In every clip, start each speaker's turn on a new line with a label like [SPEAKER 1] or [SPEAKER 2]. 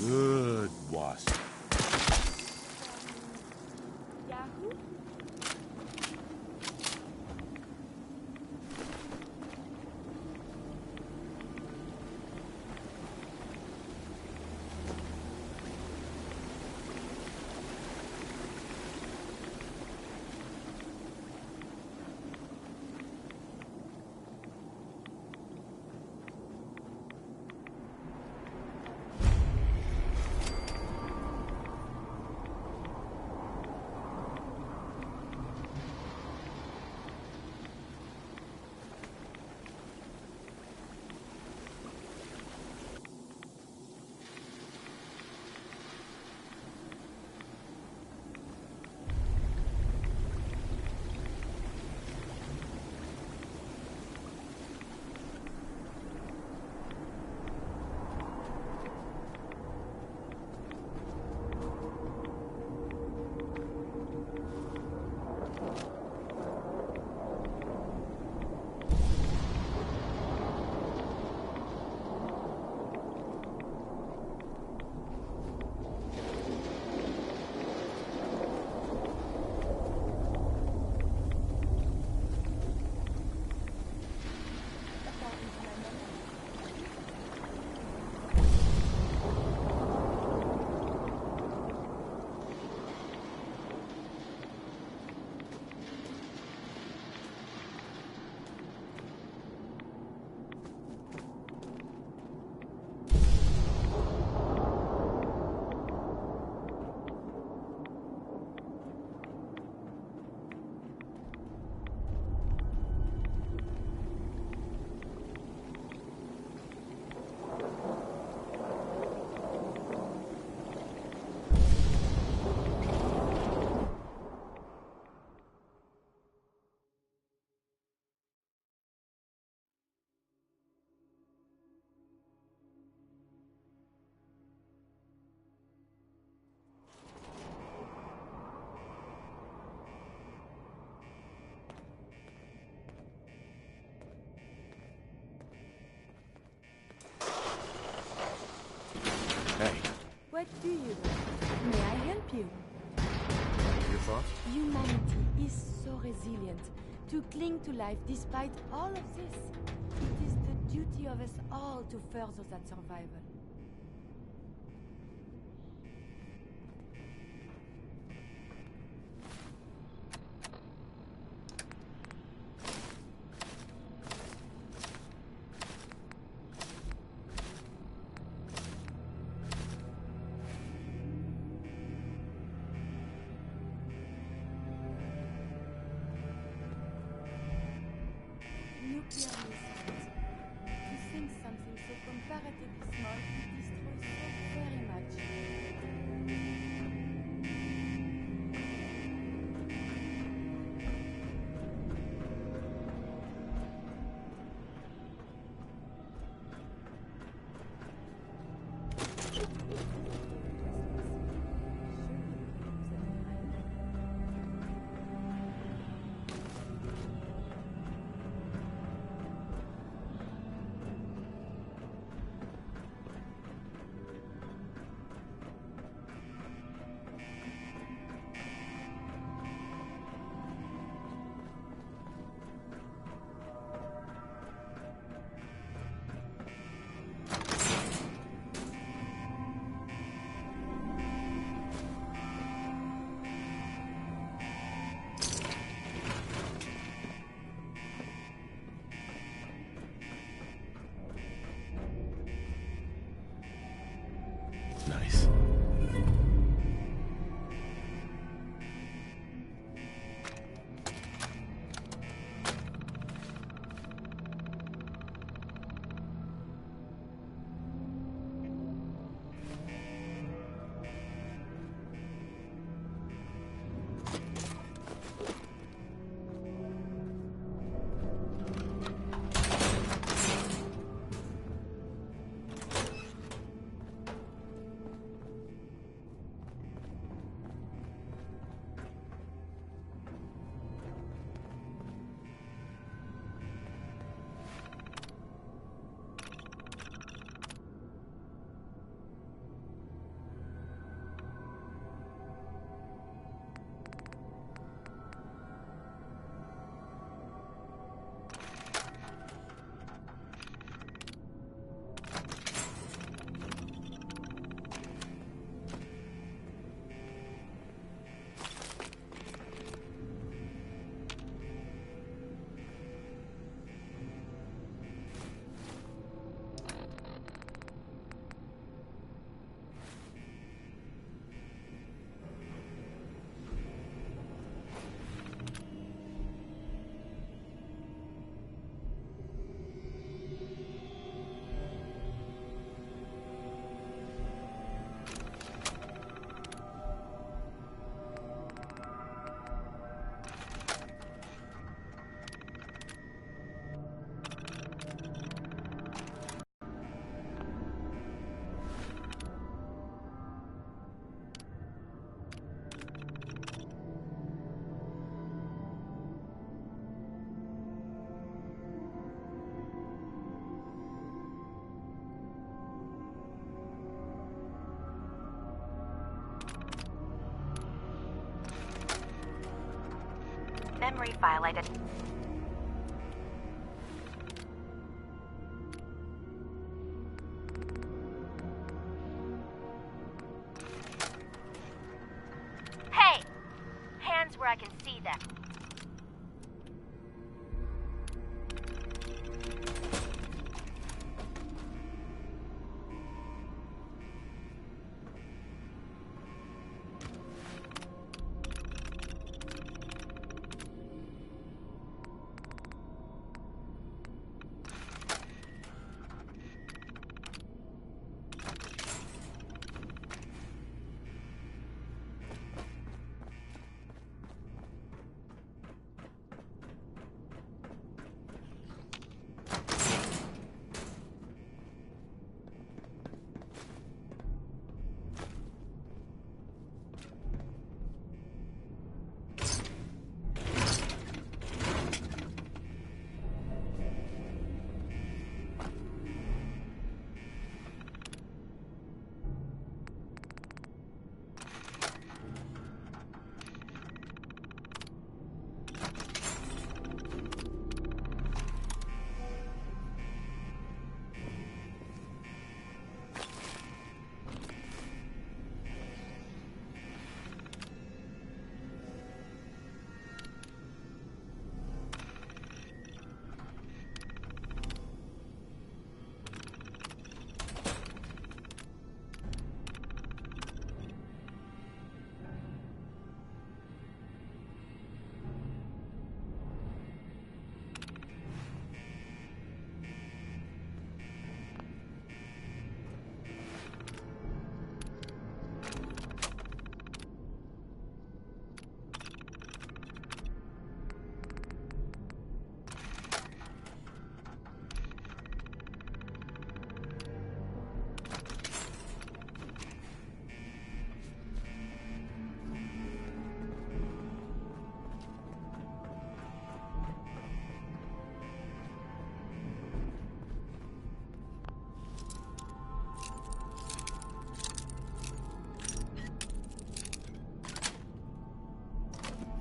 [SPEAKER 1] Good wasp.
[SPEAKER 2] Yahoo? What do you do? May I help you?
[SPEAKER 1] Your thoughts?
[SPEAKER 2] Humanity is so resilient to cling to life despite all of this. It is the duty of us all to further that survival. Nuclear missiles. To think something so comparatively small
[SPEAKER 3] memory file I did. Hey! Hands where I can see them.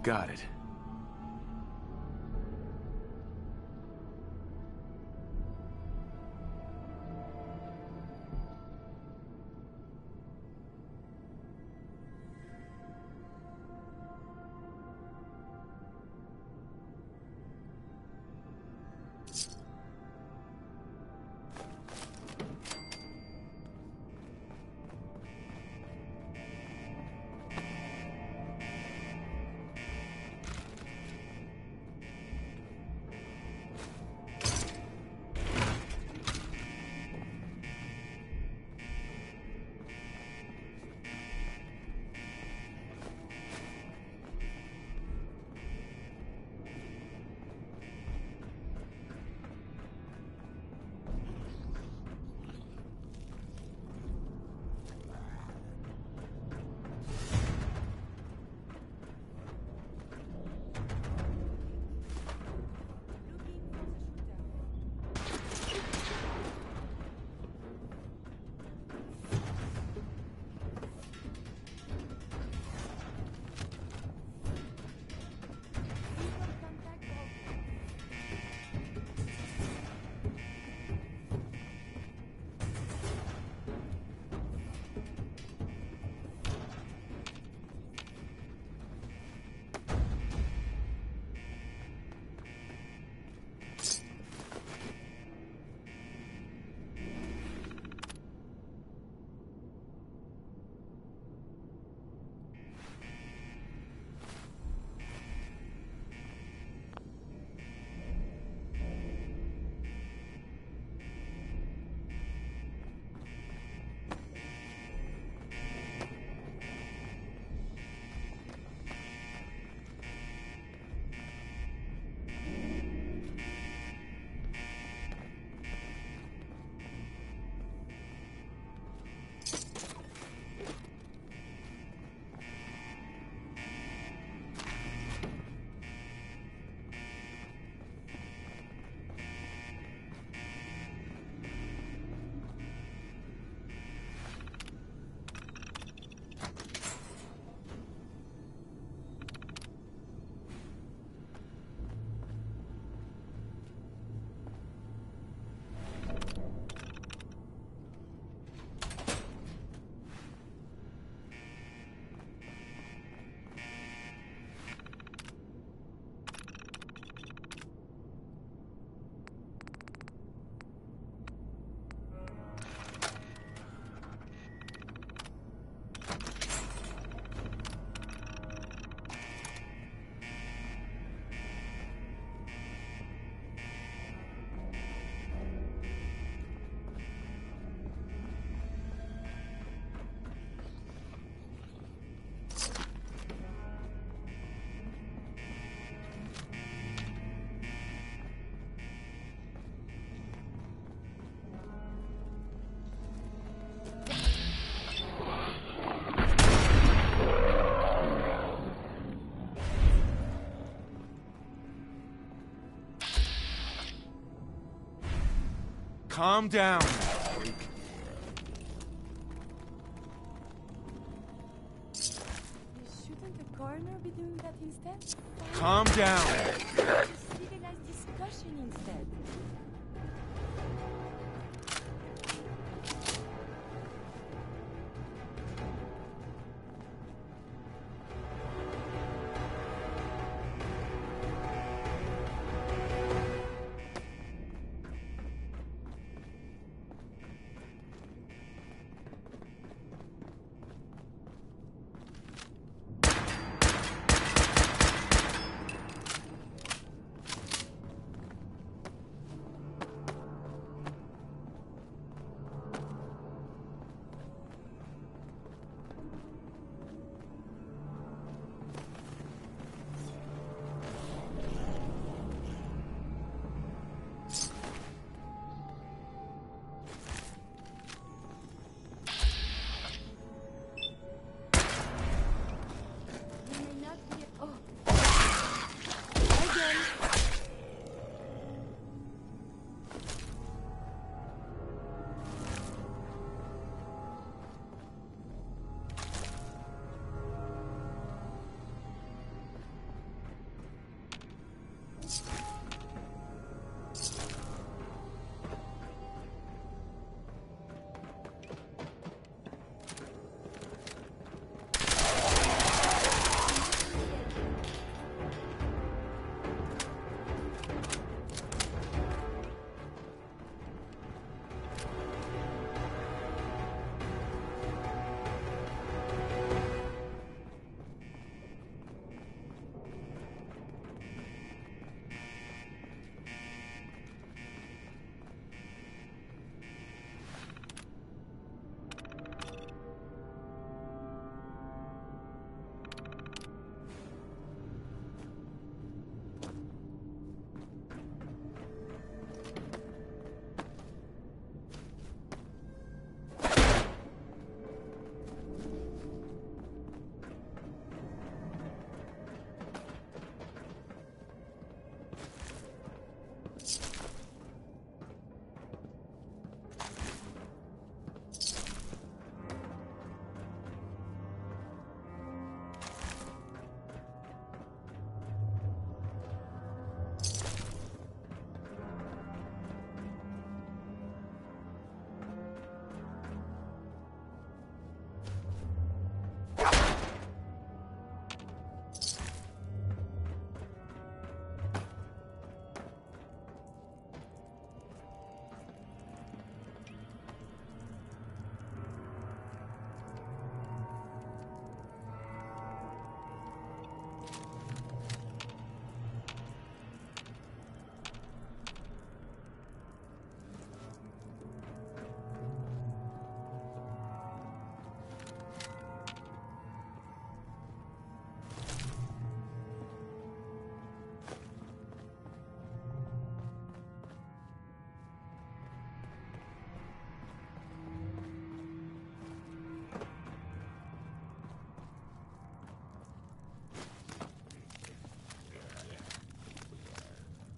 [SPEAKER 1] Got it. Calm down.
[SPEAKER 2] Shouldn't the coroner be doing that instead?
[SPEAKER 1] Calm down.
[SPEAKER 2] Just civilized discussion instead.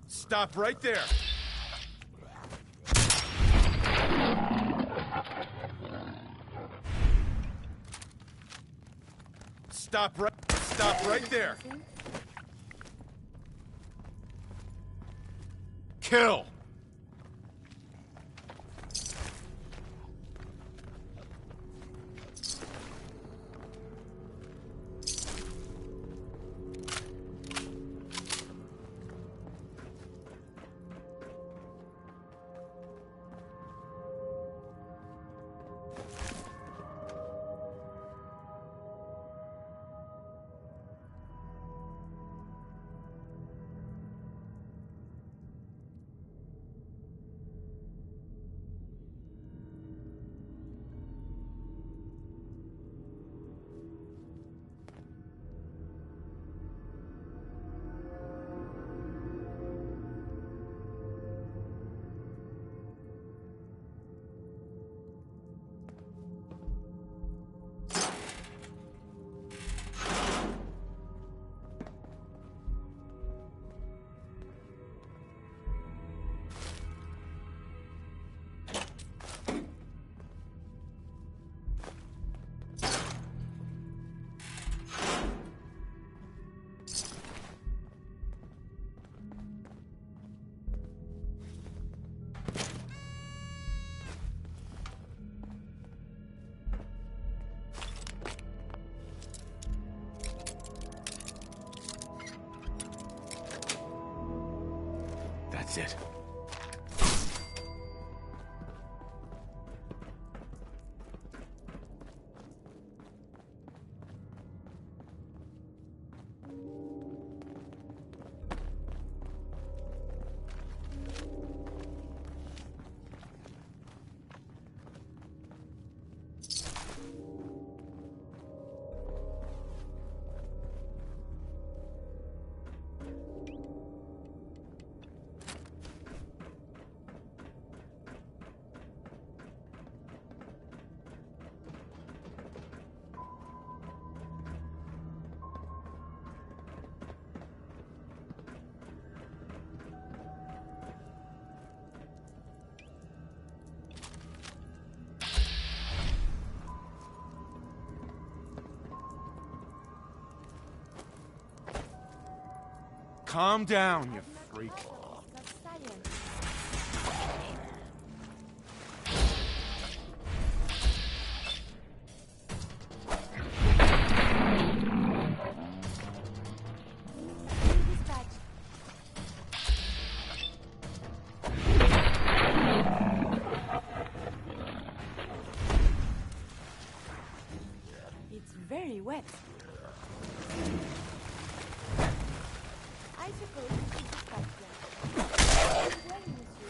[SPEAKER 1] Stop right there. Stop right there. Kill. That's it. Calm down, you freak.
[SPEAKER 2] It's very wet. I suppose we should dispatch them. Well, monsieur.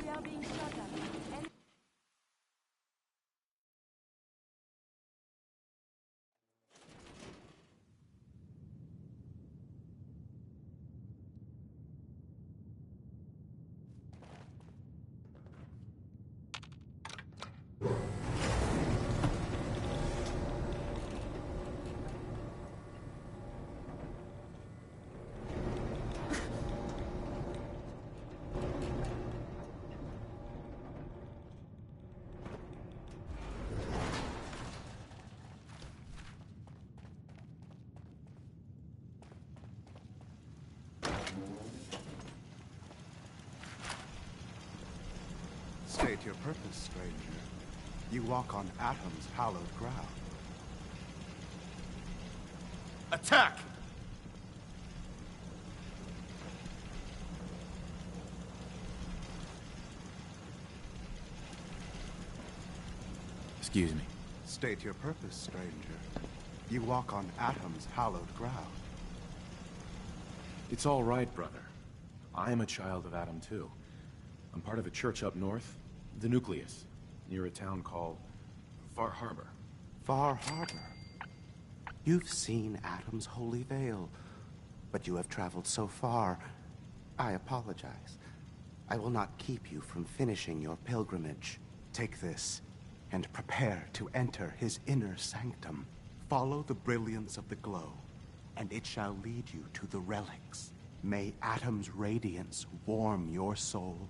[SPEAKER 2] We are being shot at. And
[SPEAKER 4] State your purpose, stranger. You walk on Atom's hallowed ground.
[SPEAKER 1] Attack! Excuse me.
[SPEAKER 4] State your purpose, stranger. You walk on Atom's hallowed ground.
[SPEAKER 1] It's all right, brother. I am a child of Atom, too. I'm part of a church up north, the Nucleus, near a town called Far Harbor.
[SPEAKER 4] Far Harbor. You've seen Atom's holy veil, but you have traveled so far. I apologize. I will not keep you from finishing your pilgrimage. Take this, and prepare to enter his inner sanctum. Follow the brilliance of the glow, and it shall lead you to the relics. May Atom's radiance warm your soul.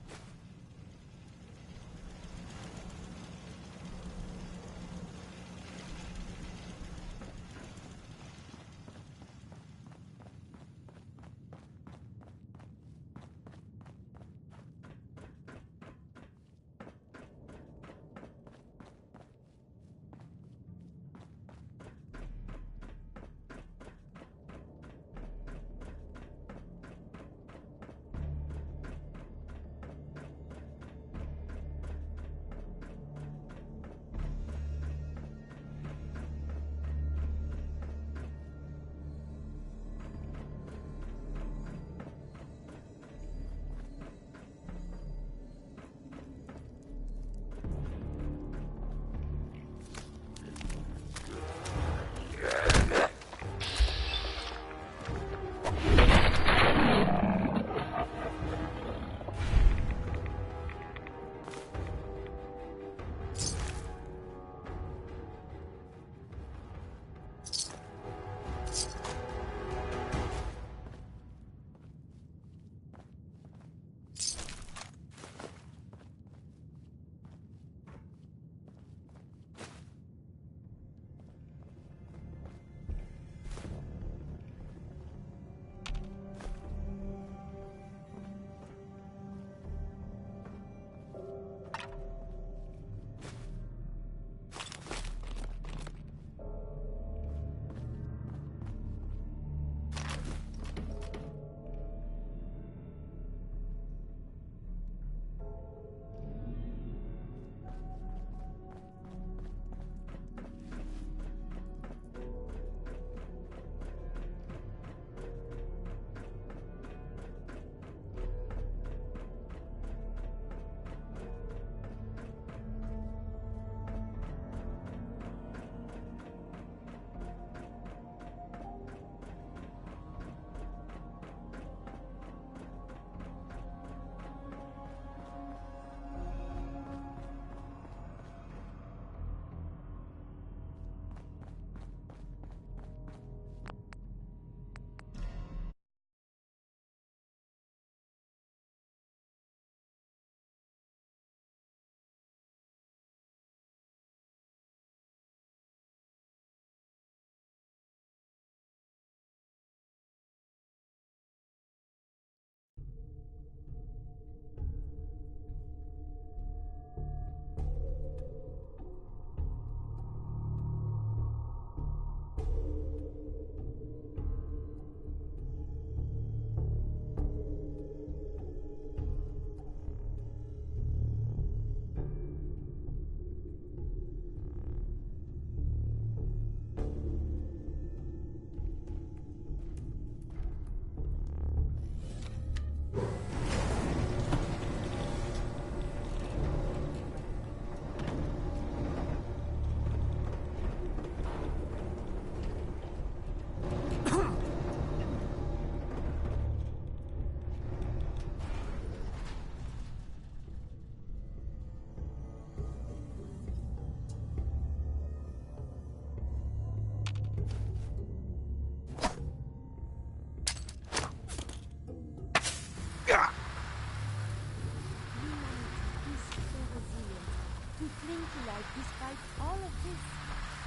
[SPEAKER 2] Despite all of this,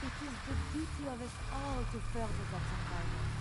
[SPEAKER 2] it is the duty of us all to further that survival.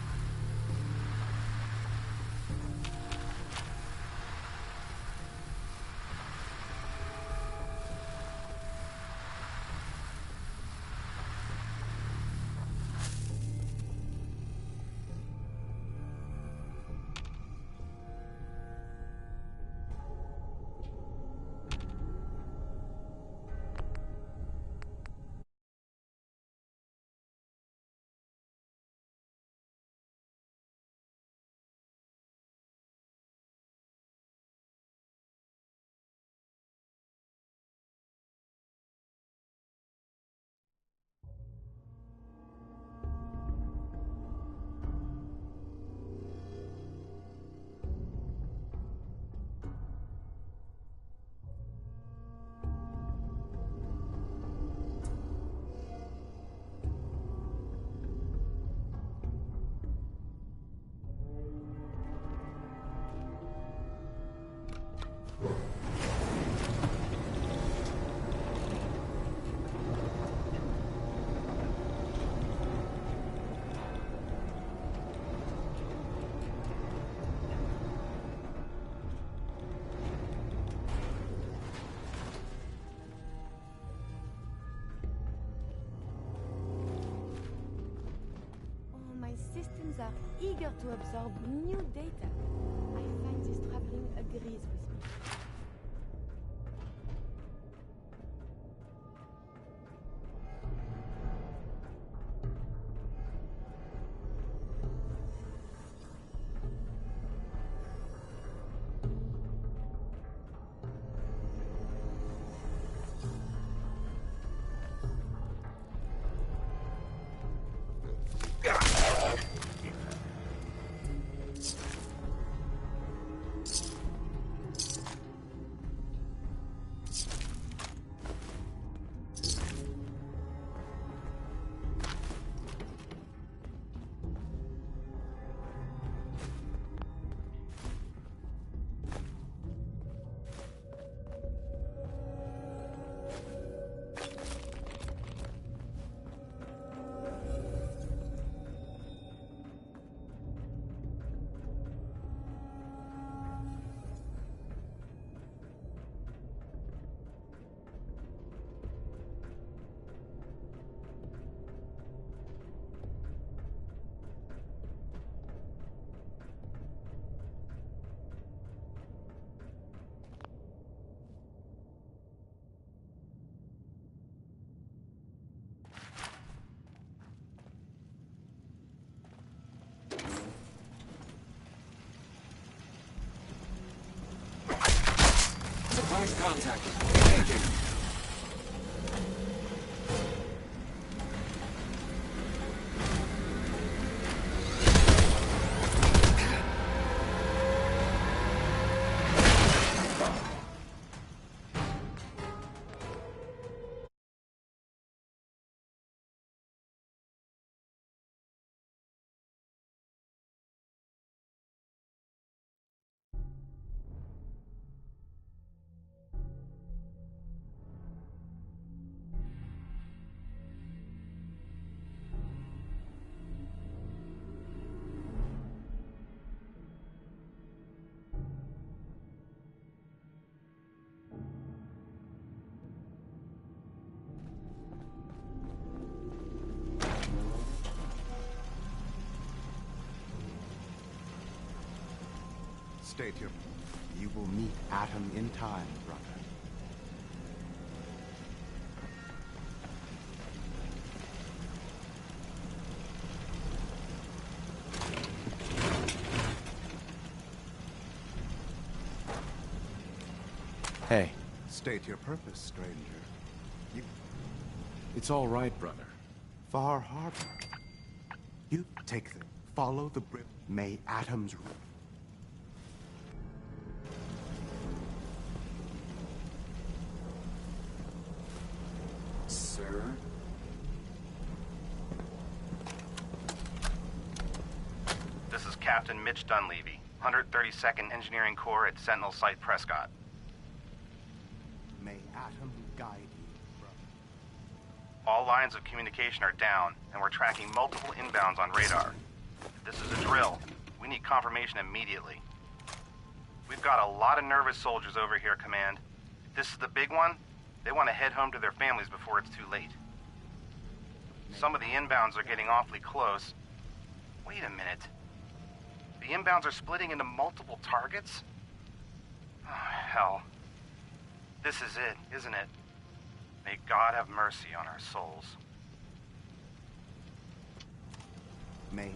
[SPEAKER 2] My systems are eager to absorb new data. I find this traveling agrees with me.
[SPEAKER 5] Supplies contact. Engaging.
[SPEAKER 4] State your... You will meet Atom in time, brother.
[SPEAKER 1] Hey.
[SPEAKER 4] State your purpose, stranger. You...
[SPEAKER 1] It's all right, brother.
[SPEAKER 4] Far Harbor. You take the... Follow the bridge. May Atom's...
[SPEAKER 5] Sir?
[SPEAKER 6] This is Captain Mitch Dunleavy, 132nd Engineering Corps at Sentinel Site Prescott.
[SPEAKER 4] May Atom guide you, brother.
[SPEAKER 6] All lines of communication are down, and we're tracking multiple inbounds on radar. This is a drill. We need confirmation immediately. We've got a lot of nervous soldiers over here, Command. If this is the big one, they want to head home to their families before it's too late. Some of the inbounds are getting awfully close. Wait a minute. The inbounds are splitting into multiple targets? Oh, hell. This is it, isn't it? May God have mercy on our souls.
[SPEAKER 4] May...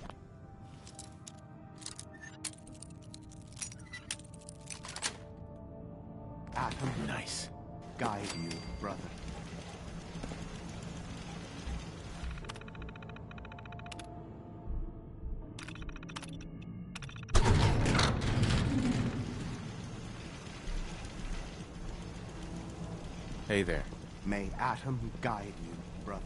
[SPEAKER 4] Atom
[SPEAKER 1] Nice.
[SPEAKER 4] guide you, brother.
[SPEAKER 1] Hey there.
[SPEAKER 4] May Atom guide you, brother.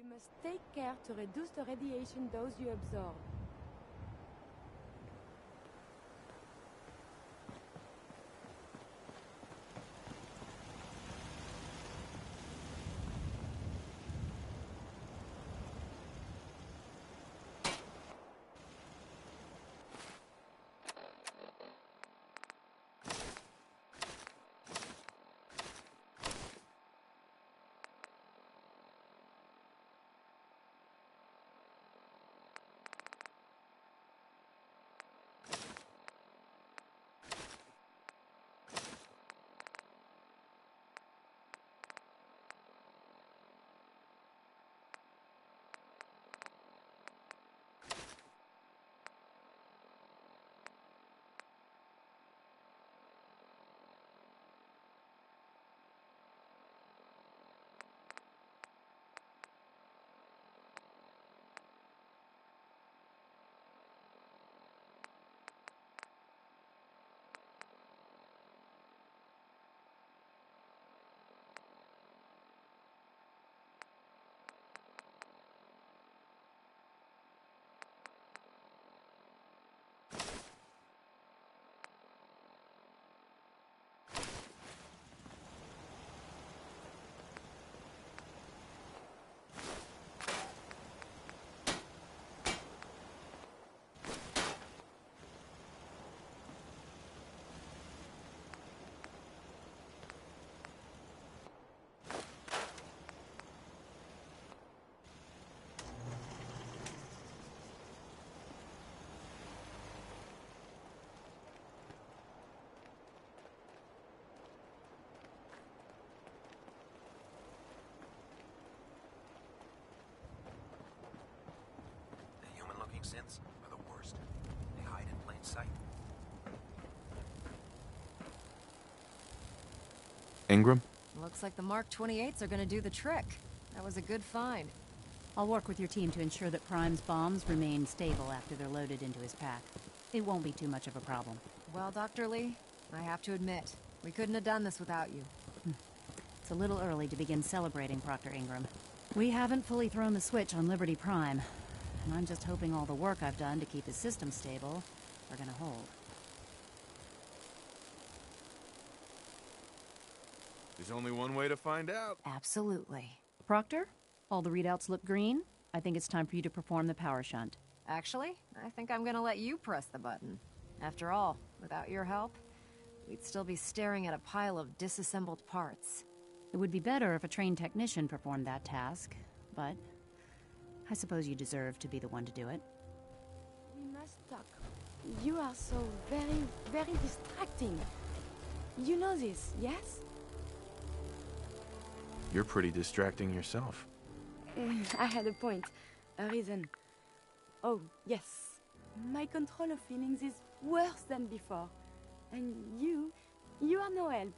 [SPEAKER 2] You must take care to reduce the radiation dose you absorb.
[SPEAKER 7] synths are the worst. They hide in plain sight.
[SPEAKER 1] Ingram?
[SPEAKER 8] Looks like the Mark 28s are gonna do the trick. That was a good find.
[SPEAKER 9] I'll work with your team to ensure that Prime's bombs remain stable after they're loaded into his pack. It won't be too much of a problem.
[SPEAKER 8] Well, Dr. Lee, I have to admit, we couldn't have done this without you.
[SPEAKER 9] It's a little early to begin celebrating, Proctor Ingram. We haven't fully thrown the switch on Liberty Prime, and I'm just hoping all the work I've done to keep his system stable are gonna hold.
[SPEAKER 1] There's only one way to find out.
[SPEAKER 8] Absolutely.
[SPEAKER 9] Proctor, all the readouts look green. I think it's time for you to perform the power shunt.
[SPEAKER 8] Actually, I think I'm gonna let you press the button. After all, without your help, we'd still be staring at a pile of disassembled parts.
[SPEAKER 9] It would be better if a trained technician performed that task, but I suppose you deserve to be the one to do it.
[SPEAKER 2] We must talk. You are so very, very distracting. You know this, yes?
[SPEAKER 1] You're pretty distracting yourself.
[SPEAKER 2] I had a point. A reason. Oh, yes. My control of feelings is worse than before. And you are no help.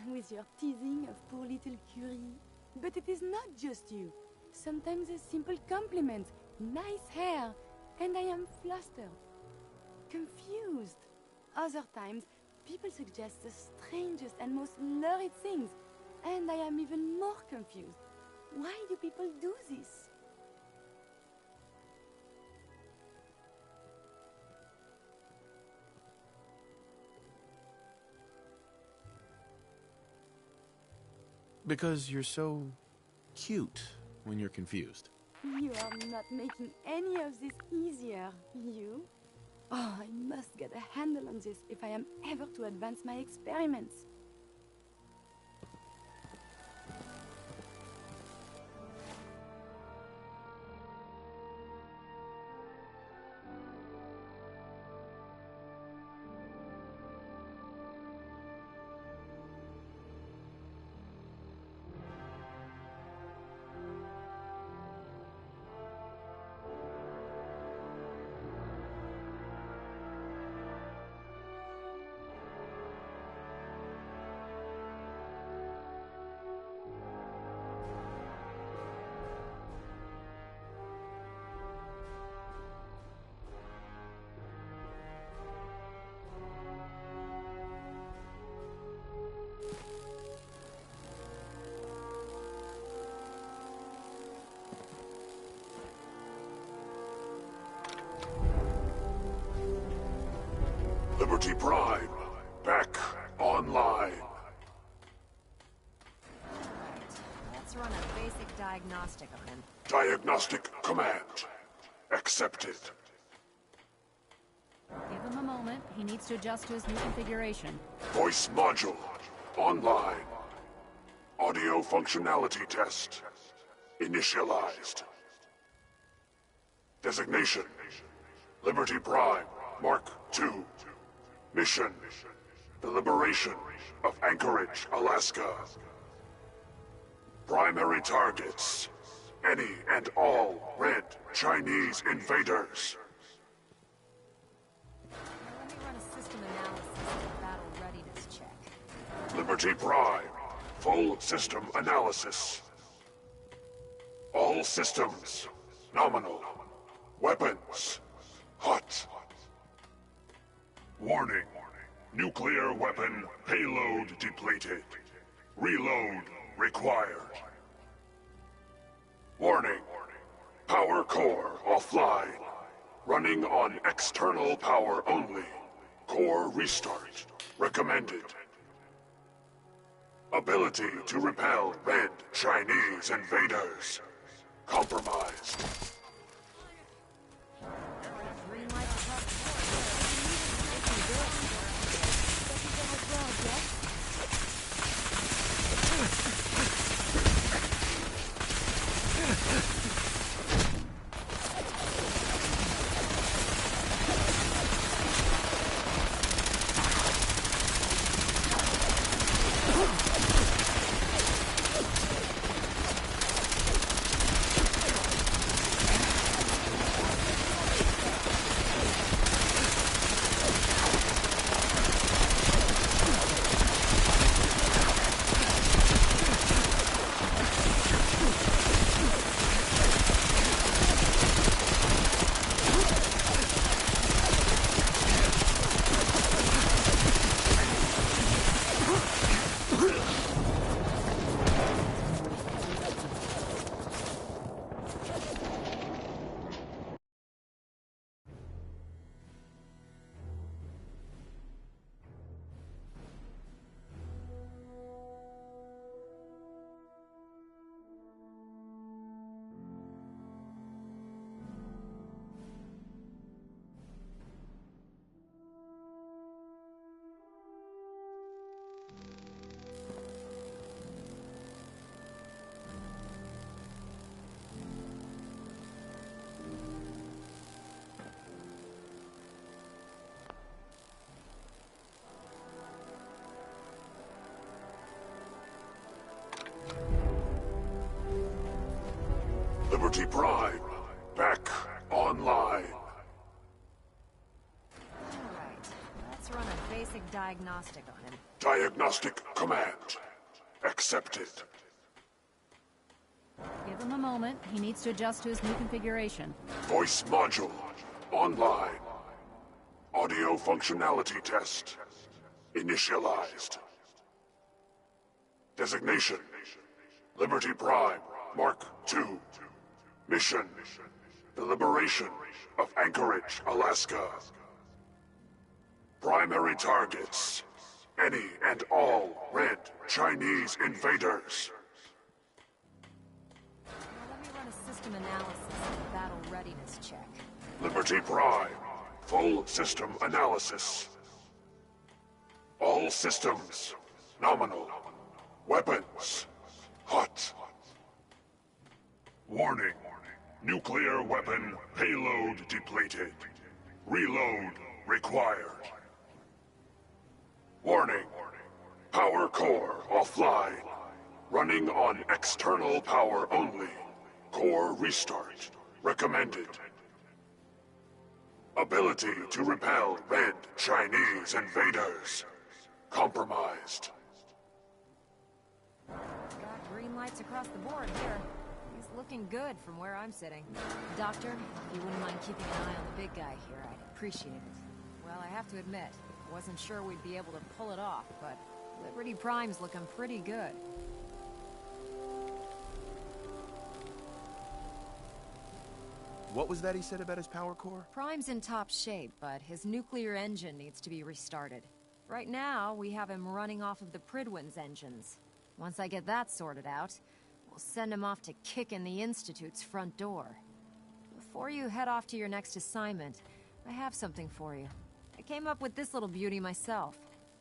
[SPEAKER 2] With your teasing of poor little Curie. But it is not just you. Sometimes a simple compliment, nice hair, and I am flustered. Confused. Other times, people suggest the strangest and most lurid things, and I am even more confused. Why do people do this?
[SPEAKER 1] Because you're so cute when you're confused.
[SPEAKER 2] You are not making any of this easier, you? Oh, I must get a handle on this if I am ever to advance my experiments.
[SPEAKER 10] Liberty Prime, back online.
[SPEAKER 8] Alright, let's run a basic diagnostic on him.
[SPEAKER 10] Diagnostic command accepted.
[SPEAKER 9] Give him a moment. He needs to adjust to his new configuration.
[SPEAKER 10] Voice module online. Audio functionality test initialized. Designation: Liberty Prime, Mark II. Mission: the liberation of Anchorage, Alaska. Primary targets: any and all red Chinese invaders.
[SPEAKER 8] Let me run a system analysis and battle readiness check.
[SPEAKER 10] Liberty Prime, full system analysis. All systems nominal. Weapons hot. Warning. Nuclear weapon payload depleted. Reload required. Warning. Power core offline. Running on external power only. Core restart recommended. Ability to repel red Chinese invaders compromised.
[SPEAKER 8] Green light across the board. Looking good. Doesn't go as well yet.
[SPEAKER 10] Liberty Prime, back online.
[SPEAKER 8] Alright, let's run a basic diagnostic on him.
[SPEAKER 10] Diagnostic command accepted.
[SPEAKER 9] Give him a moment. He needs to adjust to his new configuration.
[SPEAKER 10] Voice module online. Audio functionality test initialized. Designation: Liberty Prime, Mark II. Mission: the liberation of Anchorage, Alaska. Primary targets: any and all red Chinese invaders.
[SPEAKER 8] Now let me run a system analysis and battle readiness check.
[SPEAKER 10] Liberty Prime, full system analysis. All systems nominal. Weapons hot. Warning. Nuclear weapon payload depleted. Reload required. Warning. Power core offline. Running on external power only. Core restart recommended. Ability to repel red Chinese invaders compromised.
[SPEAKER 8] Got green lights across the board here. He's looking good from where I'm sitting. Doctor, if you wouldn't mind keeping an eye on the big guy here, I'd appreciate it. Well, I have to admit, I wasn't sure we'd be able to pull it off, but Liberty Prime's looking pretty good.
[SPEAKER 1] What was that he said about his power core?
[SPEAKER 8] Prime's in top shape, but his nuclear engine needs to be restarted. Right now, we have him running off of the Pridwin's engines. Once I get that sorted out, we'll send him off to kick in the Institute's front door. Before you head off to your next assignment, I have something for you. I came up with this little beauty myself.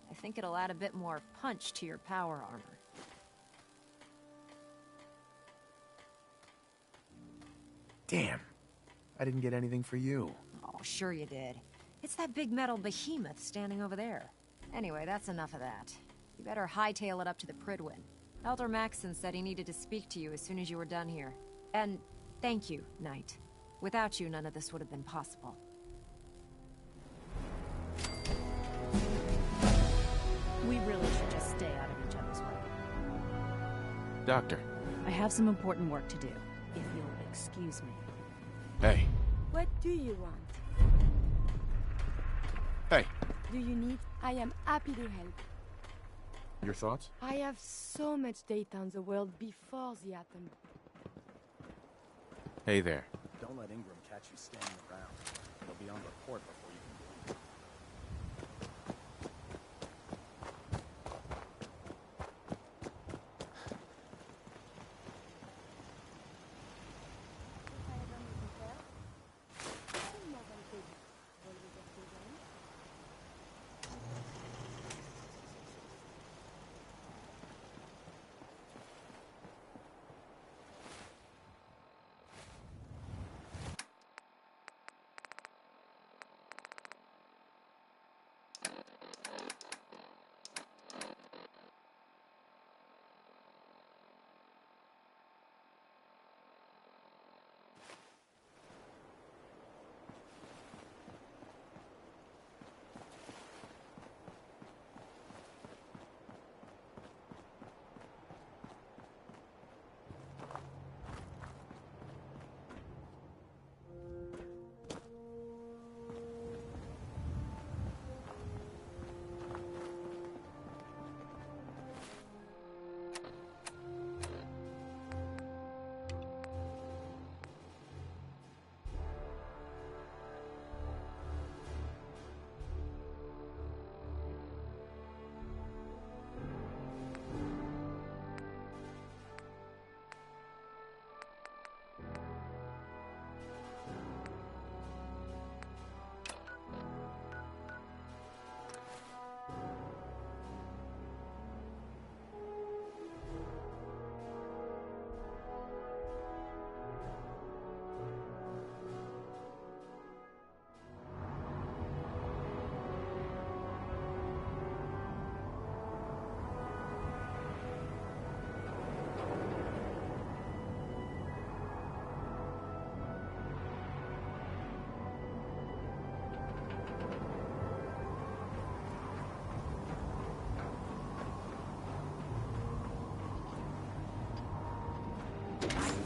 [SPEAKER 8] I think it'll add a bit more punch to your power armor.
[SPEAKER 1] Damn. I didn't get anything for you.
[SPEAKER 8] Oh, sure you did. It's that big metal behemoth standing over there. Anyway, that's enough of that. You better hightail it up to the Pridwin. Elder Maxson said he needed to speak to you as soon as you were done here. And thank you, Knight. Without you, none of this would have been possible.
[SPEAKER 9] We really should just stay out of each other's way.
[SPEAKER 1] Doctor.
[SPEAKER 9] I have some important work to do, if you'll excuse me.
[SPEAKER 1] Hey.
[SPEAKER 2] What do you want?
[SPEAKER 1] Hey.
[SPEAKER 2] Do you need? I am happy to help.
[SPEAKER 1] Your thoughts?
[SPEAKER 2] I have so much data on the world before the atom.
[SPEAKER 1] Hey there.
[SPEAKER 11] Don't let Ingram catch you standing around. He'll be on report before you can...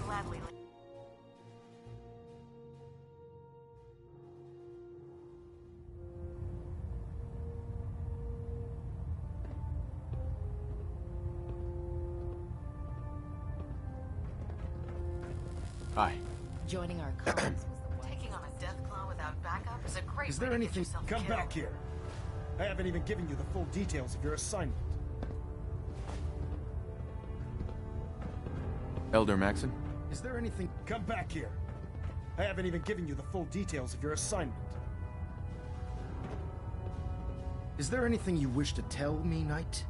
[SPEAKER 3] Gladly.
[SPEAKER 1] Hi.
[SPEAKER 8] Joining our cause was the one.
[SPEAKER 3] Taking on a death claw without backup is a great
[SPEAKER 11] Is
[SPEAKER 3] way
[SPEAKER 11] there
[SPEAKER 3] to get
[SPEAKER 11] anything...
[SPEAKER 3] yourself
[SPEAKER 11] Come
[SPEAKER 3] killed.
[SPEAKER 11] back here. I haven't even given you the full details of your assignment.
[SPEAKER 1] Elder Maxson?
[SPEAKER 11] Is there anything... Come back here. I haven't even given you the full details of your assignment. Is there anything you wish to tell me, Knight?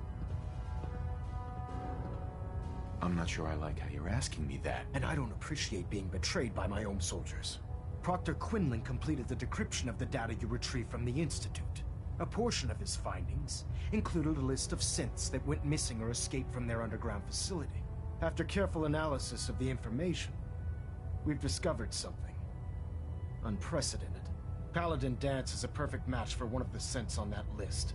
[SPEAKER 1] I'm not sure I like how you're asking me that.
[SPEAKER 11] And I don't appreciate being betrayed by my own soldiers. Proctor Quinlan completed the decryption of the data you retrieved from the Institute. A portion of his findings included a list of synths that went missing or escaped from their underground facility. After careful analysis of the information, we've discovered something. Unprecedented. Paladin Dance is a perfect match for one of the synths on that list.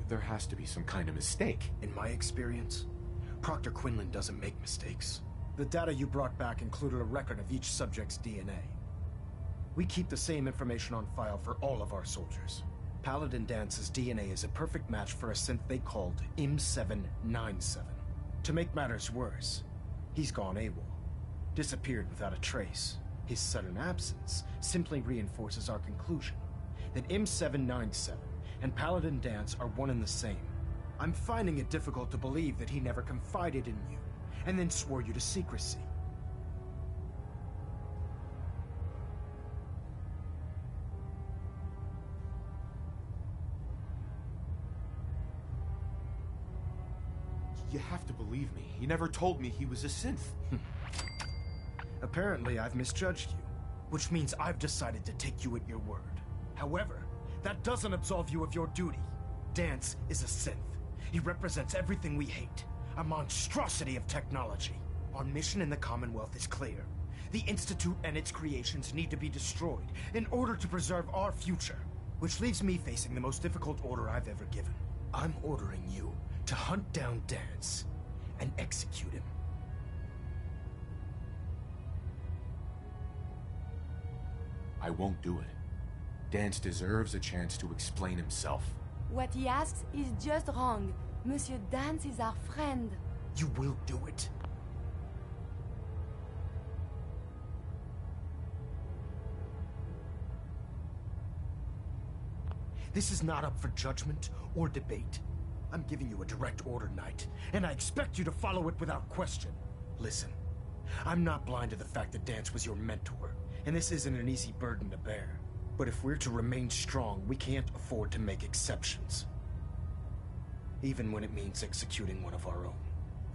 [SPEAKER 1] There has to be some kind of mistake.
[SPEAKER 11] In my experience, Proctor Quinlan doesn't make mistakes. The data you brought back included a record of each subject's DNA. We keep the same information on file for all of our soldiers. Paladin Dance's DNA is a perfect match for a synth they called M797. To make matters worse, he's gone AWOL. Disappeared without a trace. His sudden absence simply reinforces our conclusion that M797 and Paladin Dance are one and the same. I'm finding it difficult to believe that he never confided in you, and then swore you to secrecy.
[SPEAKER 1] You have to believe me. He never told me he was a synth.
[SPEAKER 11] Apparently, I've misjudged you, which means I've decided to take you at your word. However, that doesn't absolve you of your duty. Dance is a synth. He represents everything we hate, a monstrosity of technology. Our mission in the Commonwealth is clear. The Institute and its creations need to be destroyed in order to preserve our future, which leaves me facing the most difficult order I've ever given. I'm ordering you to hunt down Dance and execute him.
[SPEAKER 1] I won't do it. Dance deserves a chance to explain himself.
[SPEAKER 2] What he asks is just wrong. Monsieur Dance is our friend.
[SPEAKER 11] You will do it. This is not up for judgment or debate. I'm giving you a direct order, Knight, and I expect you to follow it without question. Listen, I'm not blind to the fact that Dance was your mentor, and this isn't an easy burden to bear. But if we're to remain strong, we can't afford to make exceptions. Even when it means executing one of our own.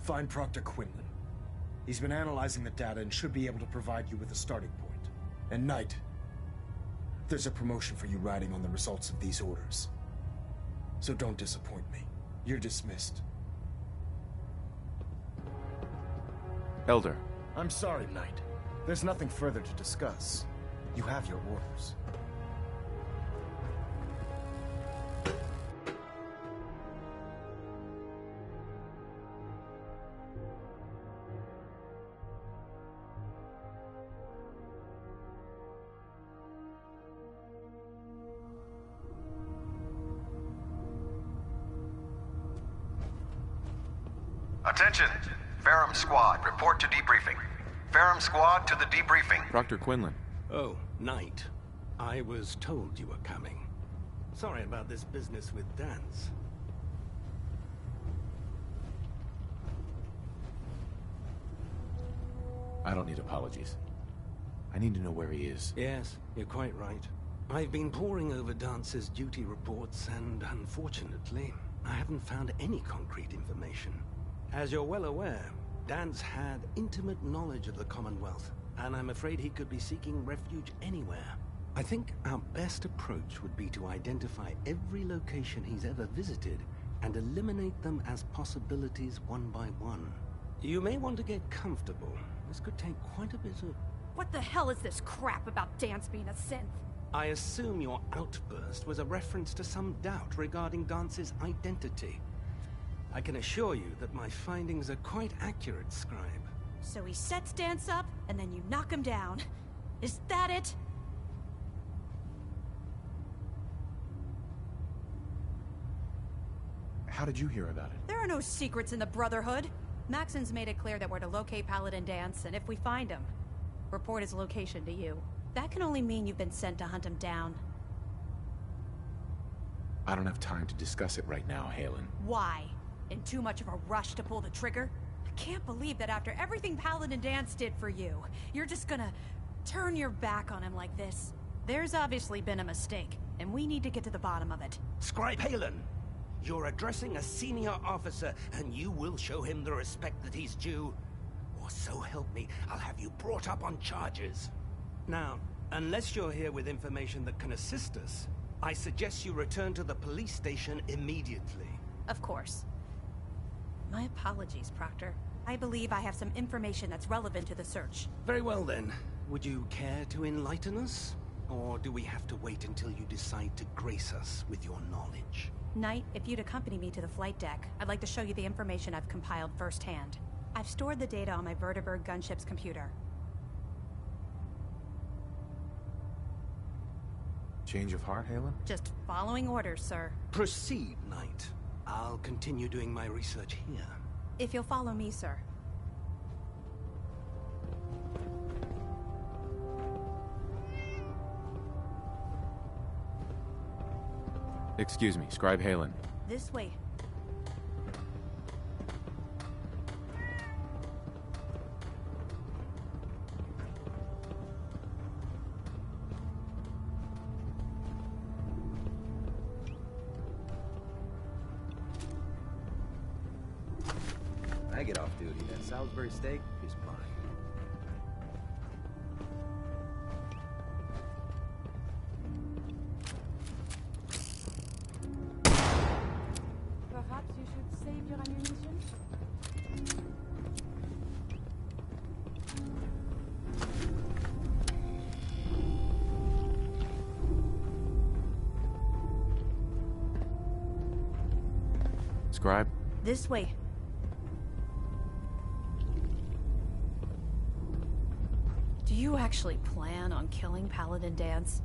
[SPEAKER 11] Find Proctor Quinlan. He's been analyzing the data and should be able to provide you with a starting point. And Knight, there's a promotion for you riding on the results of these orders. So don't disappoint me. You're dismissed.
[SPEAKER 1] Elder.
[SPEAKER 11] I'm sorry, Knight. There's nothing further to discuss. You have your orders.
[SPEAKER 7] Attention! Ferrum Squad, report to debriefing. Ferrum Squad to the debriefing.
[SPEAKER 1] Proctor Quinlan.
[SPEAKER 12] Oh, Knight. I was told you were coming. Sorry about this business with Dance.
[SPEAKER 1] I don't need apologies. I need to know where he is.
[SPEAKER 12] Yes, you're quite right. I've been poring over Dance's duty reports, and unfortunately, I haven't found any concrete information. As you're well aware, Dance had intimate knowledge of the Commonwealth, and I'm afraid he could be seeking refuge anywhere. I think our best approach would be to identify every location he's ever visited and eliminate them as possibilities one by one. You may want to get comfortable. This could take quite a bit of...
[SPEAKER 13] What the hell is this crap about Dance being a synth?
[SPEAKER 12] I assume your outburst was a reference to some doubt regarding Dance's identity. I can assure you that my findings are quite accurate, Scribe.
[SPEAKER 13] So he sets Dance up, and then you knock him down. Is that it?
[SPEAKER 1] How did you hear about it?
[SPEAKER 13] There are no secrets in the Brotherhood. Maxon's made it clear that we're to locate Paladin Dance, and if we find him, report his location to you. That can only mean you've been sent to hunt him down.
[SPEAKER 1] I don't have time to discuss it right now, Halen.
[SPEAKER 13] Why? In too much of a rush to pull the trigger? I can't believe that after everything Paladin Dance did for you, you're just gonna turn your back on him like this. There's obviously been a mistake, and we need to get to the bottom of it.
[SPEAKER 12] Scribe Halen! You're addressing a senior officer, and you will show him the respect that he's due. Or so help me, I'll have you brought up on charges. Now, unless you're here with information that can assist us, I suggest you return to the police station immediately.
[SPEAKER 13] Of course. My apologies, Proctor. I believe I have some information that's relevant to the search.
[SPEAKER 12] Very well then. Would you care to enlighten us? Or do we have to wait until you decide to grace us with your knowledge?
[SPEAKER 13] Knight, if you'd accompany me to the flight deck, I'd like to show you the information I've compiled firsthand. I've stored the data on my Vertibird gunship's computer.
[SPEAKER 1] Change of heart, Halen?
[SPEAKER 13] Just following orders, sir.
[SPEAKER 12] Proceed, Knight. I'll continue doing my research here.
[SPEAKER 13] If you'll follow me, sir.
[SPEAKER 1] Excuse me, Scribe Halen.
[SPEAKER 13] This way.
[SPEAKER 14] I get off duty. That Salisbury steak is mine.
[SPEAKER 2] Perhaps you should save your ammunition?
[SPEAKER 1] Scribe?
[SPEAKER 13] This way. Do you actually plan on killing Paladin Dance?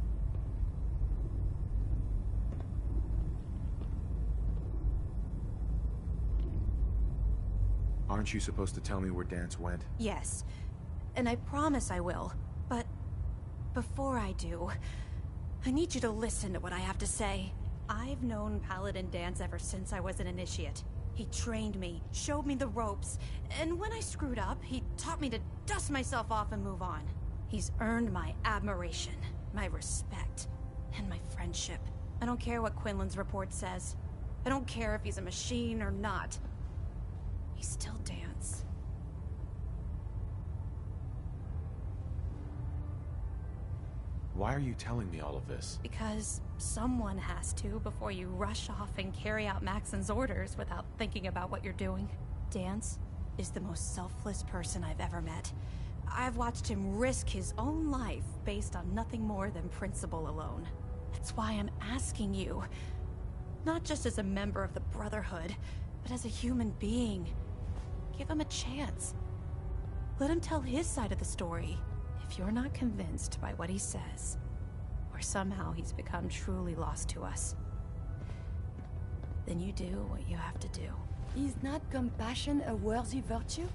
[SPEAKER 1] Aren't you supposed to tell me where Dance went?
[SPEAKER 13] Yes. And I promise I will. But before I do, I need you to listen to what I have to say. I've known Paladin Dance ever since I was an initiate. He trained me, showed me the ropes, and when I screwed up, he taught me to dust myself off and move on. He's earned my admiration, my respect, and my friendship. I don't care what Quinlan's report says. I don't care if he's a machine or not. He's still Dance.
[SPEAKER 1] Why are you telling me all of this?
[SPEAKER 13] Because someone has to before you rush off and carry out Maxon's orders without thinking about what you're doing. Dance is the most selfless person I've ever met. I've watched him risk his own life based on nothing more than principle alone. That's why I'm asking you, not just as a member of the Brotherhood, but as a human being. Give him a chance. Let him tell his side of the story. If you're not convinced by what he says, or somehow he's become truly lost to us, then you do what you have to do.
[SPEAKER 2] Is not compassion a worthy virtue?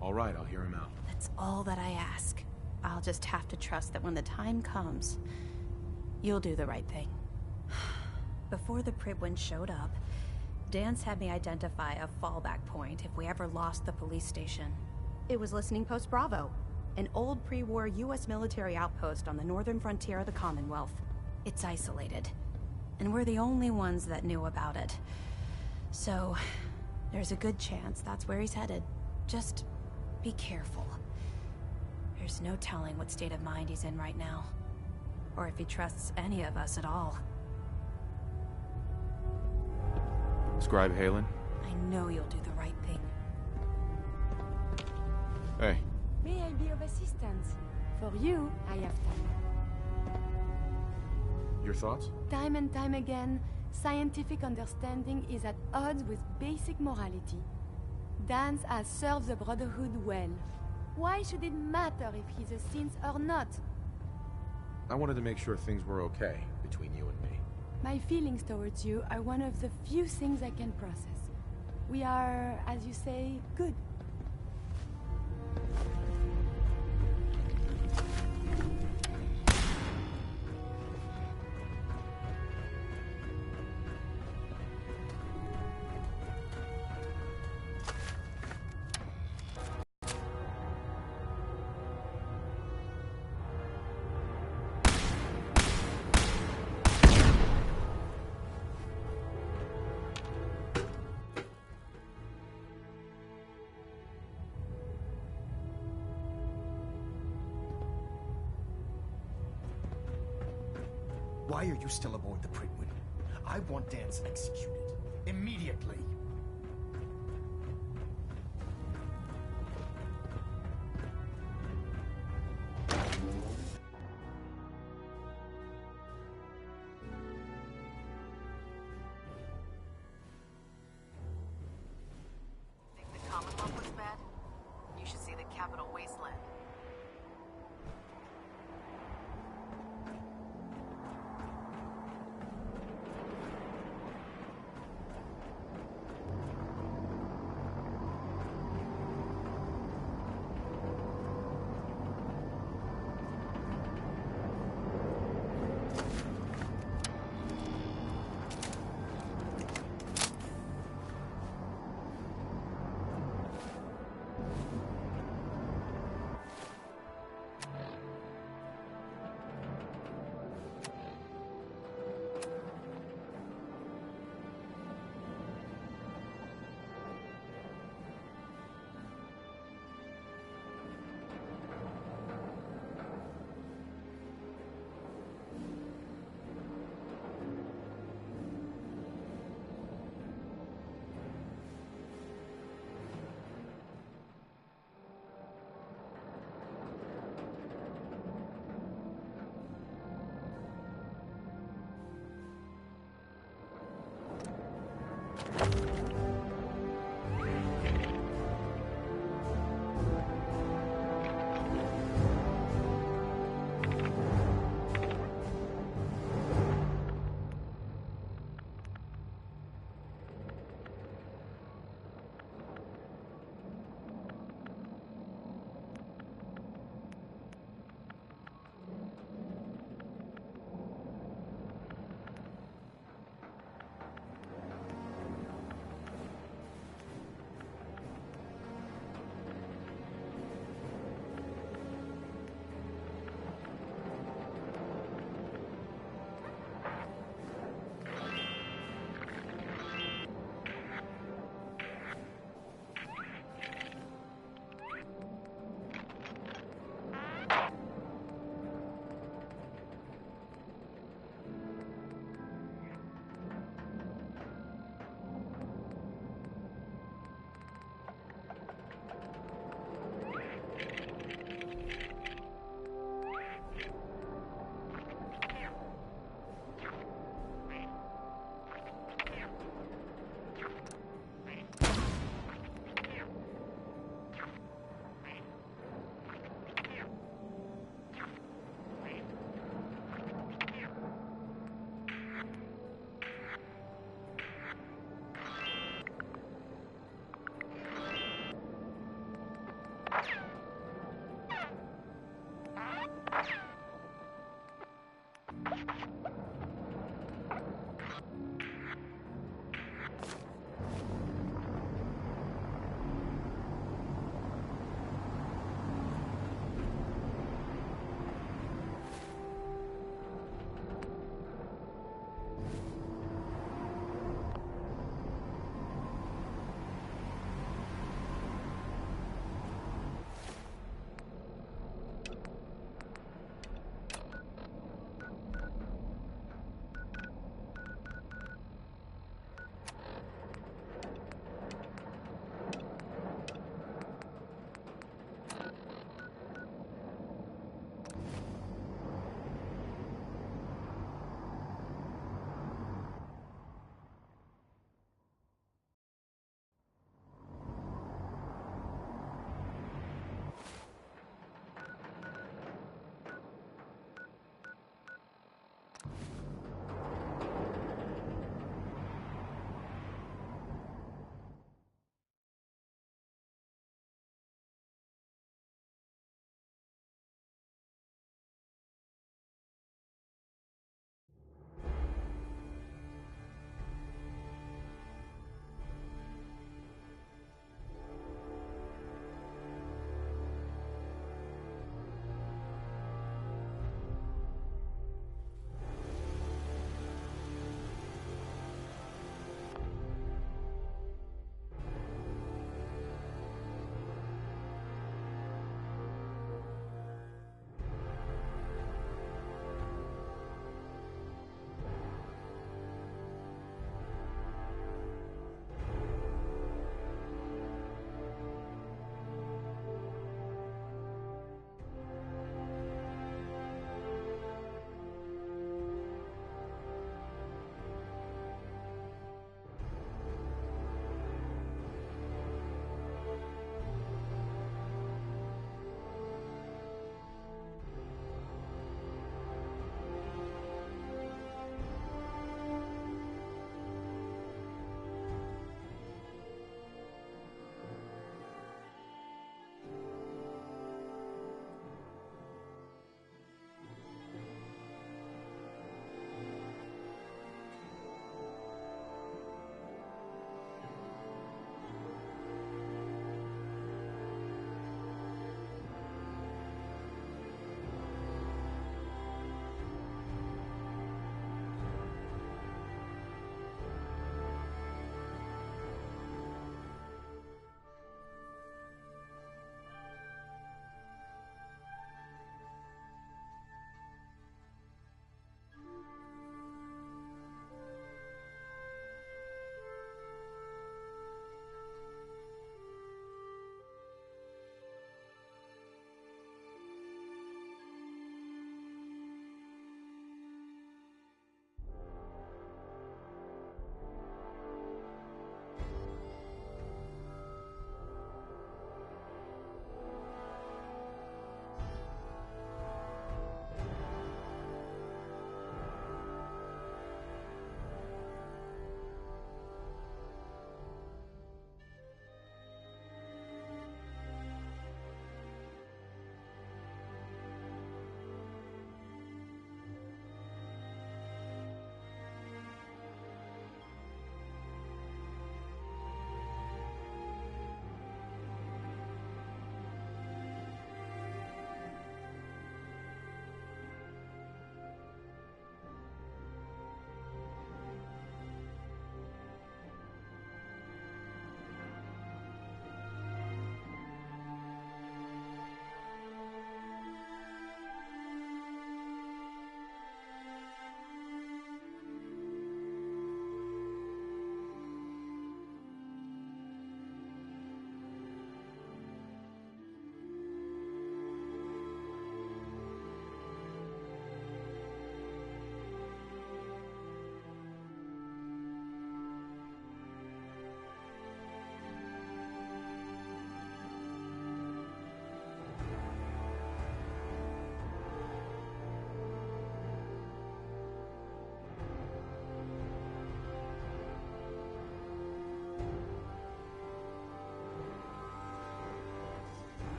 [SPEAKER 1] All right, I'll hear him out.
[SPEAKER 13] That's all that I ask. I'll just have to trust that when the time comes, you'll do the right thing. Before the Pribwin showed up, Dance had me identify a fallback point if we ever lost the police station. It was Listening Post Bravo, an old pre-war US military outpost on the northern frontier of the Commonwealth. It's isolated, and we're the only ones that knew about it. So, there's a good chance that's where he's headed. Just be careful. There's no telling what state of mind he's in right now, or if he trusts any of us at all.
[SPEAKER 1] Scribe Halen?
[SPEAKER 13] I know you'll do the right thing.
[SPEAKER 1] Hey.
[SPEAKER 2] May I be of assistance? For you, I have time.
[SPEAKER 1] Your thoughts?
[SPEAKER 2] Time and time again, scientific understanding is at odds with basic morality. Dance has served the Brotherhood well. Why should it matter if he's a synth or not?
[SPEAKER 1] I wanted to make sure things were okay between you and me.
[SPEAKER 2] My feelings towards you are one of the few things I can process. We are, as you say, good.
[SPEAKER 11] Why are you still aboard the Pribwin? I want Dance executed. Immediately.
[SPEAKER 8] Think the Commonwealth was bad? You should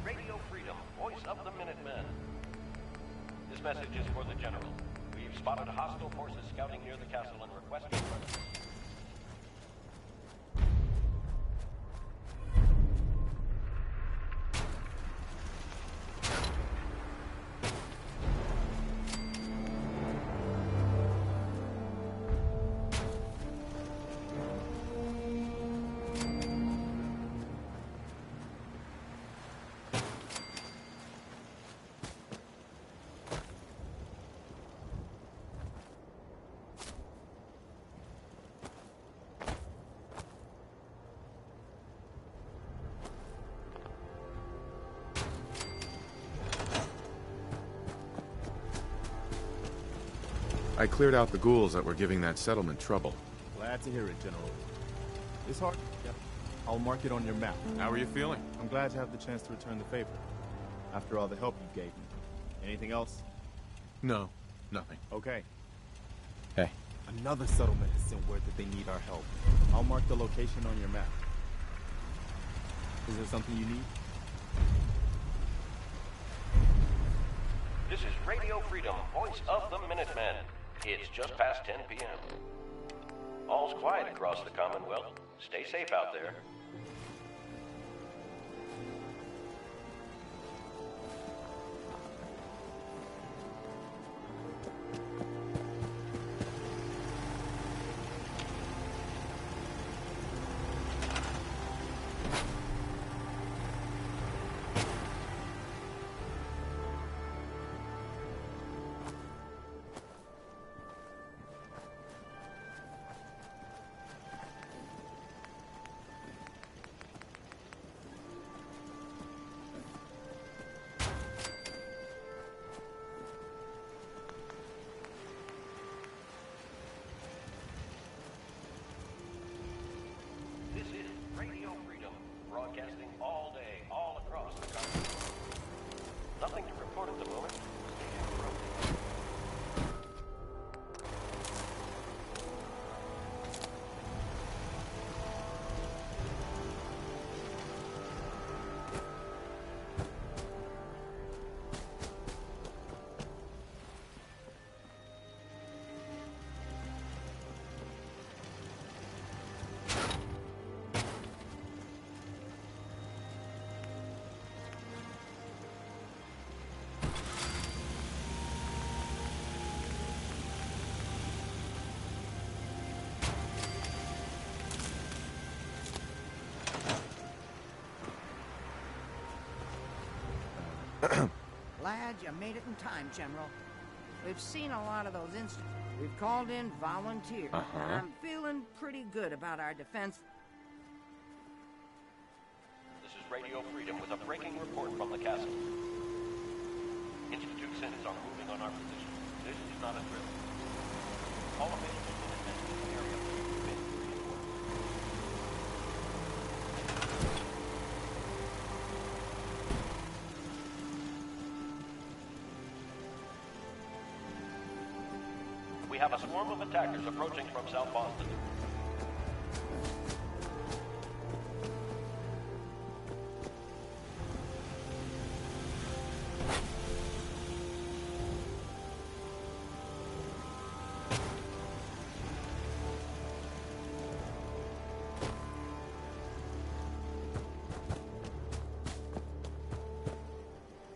[SPEAKER 15] Radio Freedom, voice of the Minutemen. This message is for the General. We've spotted hostile forces scouting near the castle and request your presence.
[SPEAKER 1] I cleared out the ghouls that were giving that settlement trouble.
[SPEAKER 16] Glad to hear it, General. It's hard. Yep. I'll mark it on your map.
[SPEAKER 1] How are you feeling?
[SPEAKER 16] I'm glad to have the chance to return the favor. After all the help you gave me. Anything else?
[SPEAKER 1] No, nothing.
[SPEAKER 16] Okay.
[SPEAKER 1] Hey.
[SPEAKER 16] Another settlement has sent word that they need our help. I'll mark the location on your map. Is there something you need?
[SPEAKER 15] This is Radio Freedom, voice of the Minutemen. It's just past 10 p.m. All's quiet across the Commonwealth. Stay safe out there. This is Radio Freedom, broadcasting all day, all across the country. Nothing to report at the moment.
[SPEAKER 17] Glad you made it in time, General. We've seen a lot of those incidents. We've called in volunteers. And I'm feeling pretty good about our defense.
[SPEAKER 15] This is Radio Freedom with a breaking report from the castle. Institute Synths are moving on our position. This is not a drill. All available Minutemen in the area have been reinforced. We have a swarm of attackers approaching from South Boston.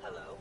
[SPEAKER 15] Hello.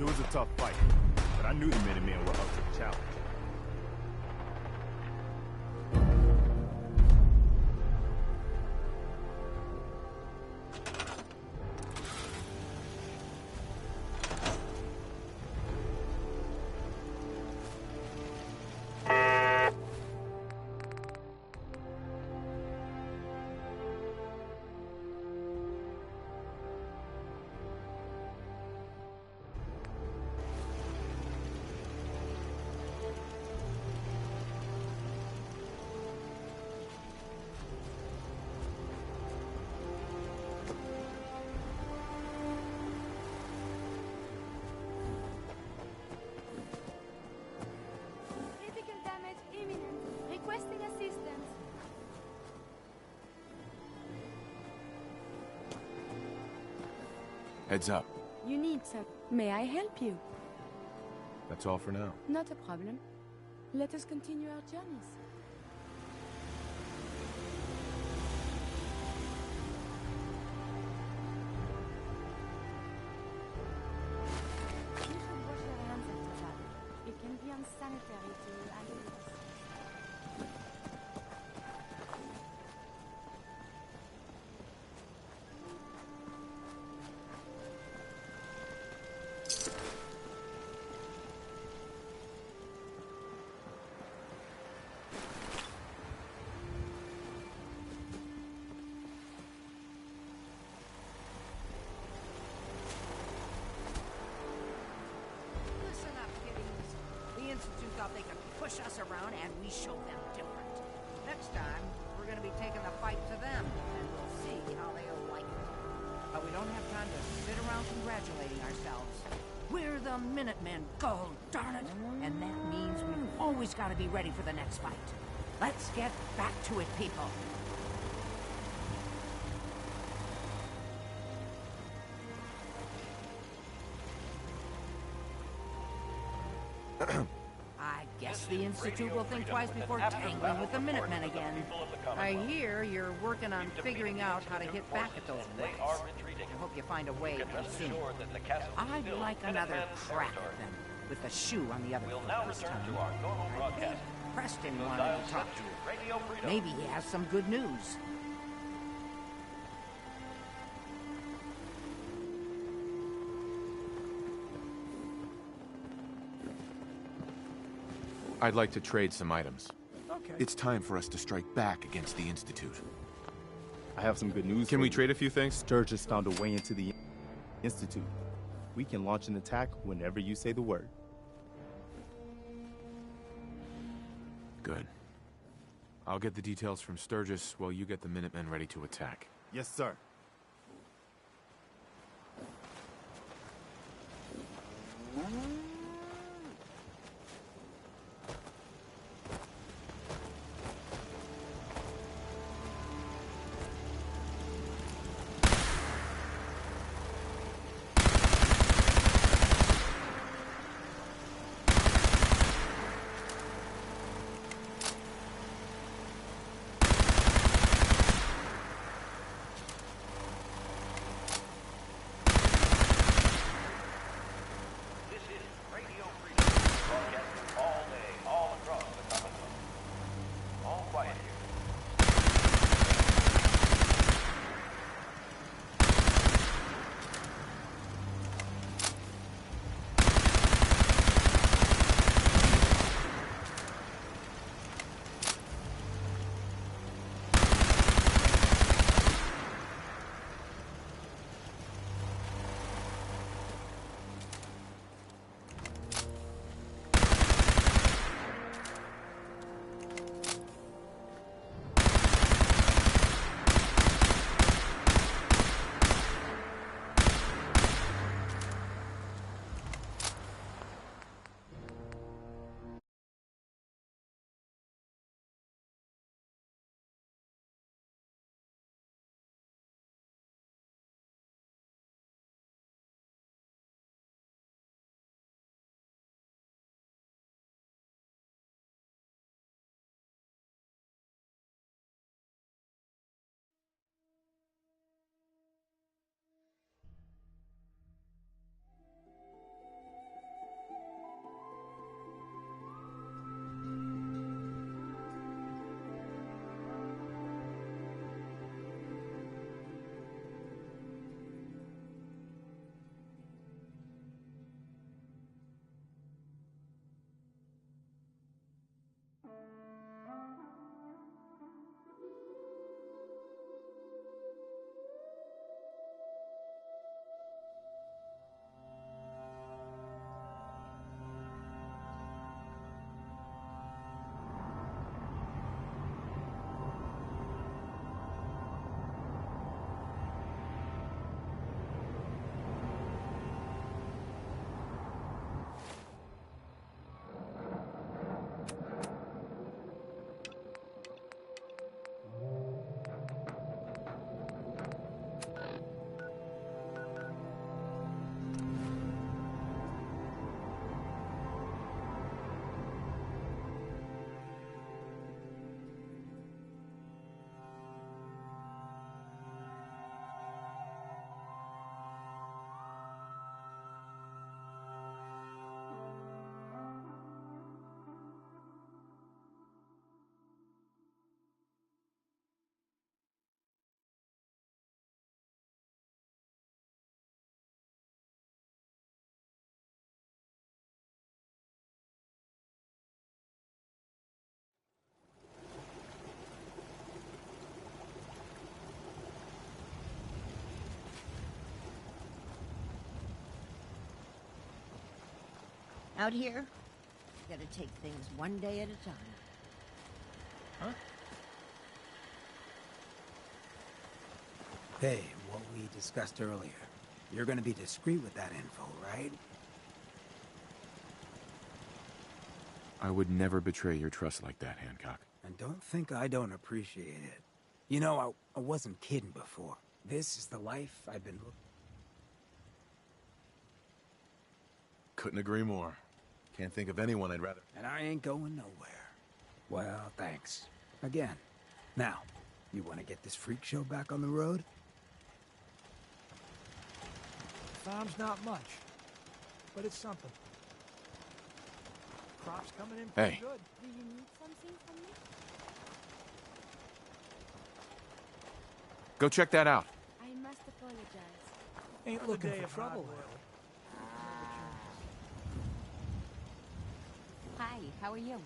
[SPEAKER 16] It was a tough fight, but I knew the Minutemen were up to the challenge.
[SPEAKER 2] Critical damage imminent. Requesting assistance.
[SPEAKER 1] Heads up.
[SPEAKER 2] You need some. May I help you?
[SPEAKER 1] That's all for now.
[SPEAKER 2] Not a problem. Let us continue our journeys. You should wash your hands after that. It can be unsanitary to animals.
[SPEAKER 17] Listen up, kiddies. The Institute thought they could push us around, and we showed them different. Next time, we're gonna be taking the fight to them, and we'll see how they'll like it. But we don't have time to sit around congratulating ourselves. We're the Minutemen, go darn it! And that means we've always got to be ready for the next fight. Let's get back to it, people. I guess the Institute will think twice before tangling with the Minutemen again. I hear you're working on figuring out how to hit back at those rats. I hope you find a way pretty soon. I'd like another crack at them, with the shoe on the other foot this time. I think Preston wanted to talk to you. Maybe he has some good news.
[SPEAKER 1] I'd like to trade some items.
[SPEAKER 11] Okay.
[SPEAKER 1] It's time for us to strike back against the Institute.
[SPEAKER 16] I have some good news.
[SPEAKER 1] Can we trade a few things?
[SPEAKER 16] Sturgis found a way into the Institute. We can launch an attack whenever you say the word.
[SPEAKER 1] Good. I'll get the details from Sturgis while you get the Minutemen ready to attack.
[SPEAKER 16] Yes, sir.
[SPEAKER 17] Out here, you gotta take things one day at a time.
[SPEAKER 11] Huh? Hey, what we discussed earlier. You're gonna be discreet with that info, right?
[SPEAKER 1] I would never betray your trust like that, Hancock.
[SPEAKER 11] And don't think I don't appreciate it. You know, I wasn't kidding before. This is the life I've been looking.
[SPEAKER 1] Couldn't agree more. Can't think of anyone I'd rather...
[SPEAKER 11] And I ain't going nowhere. Well, thanks. Again. Now, you want to get this freak show back on the road?
[SPEAKER 18] Farm's not much, but it's something. Crops coming in
[SPEAKER 1] Hey.
[SPEAKER 18] pretty good.
[SPEAKER 2] Do you need something from me?
[SPEAKER 1] Go check that out.
[SPEAKER 2] I must apologize.
[SPEAKER 18] Ain't
[SPEAKER 17] Another
[SPEAKER 18] looking
[SPEAKER 17] day
[SPEAKER 18] for
[SPEAKER 17] of
[SPEAKER 18] trouble.
[SPEAKER 17] hard Hi, how are you?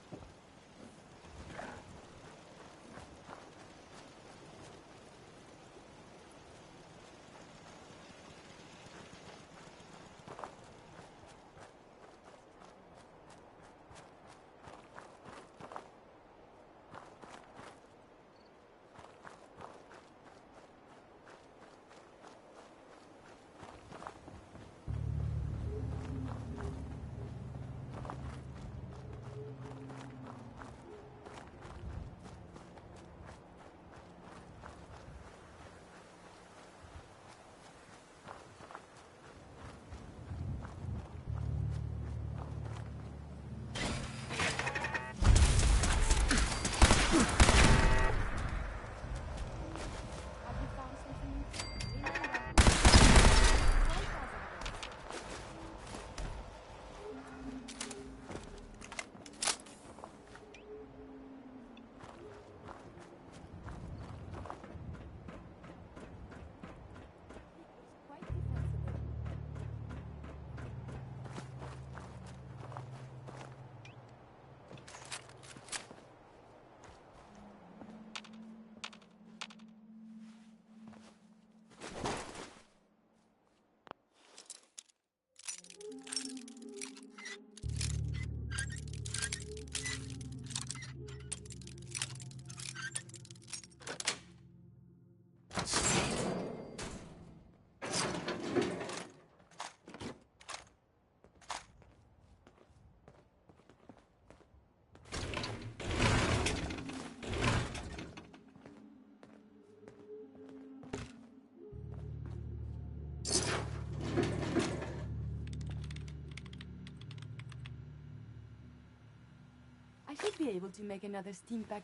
[SPEAKER 2] I should be able to make another steam pack.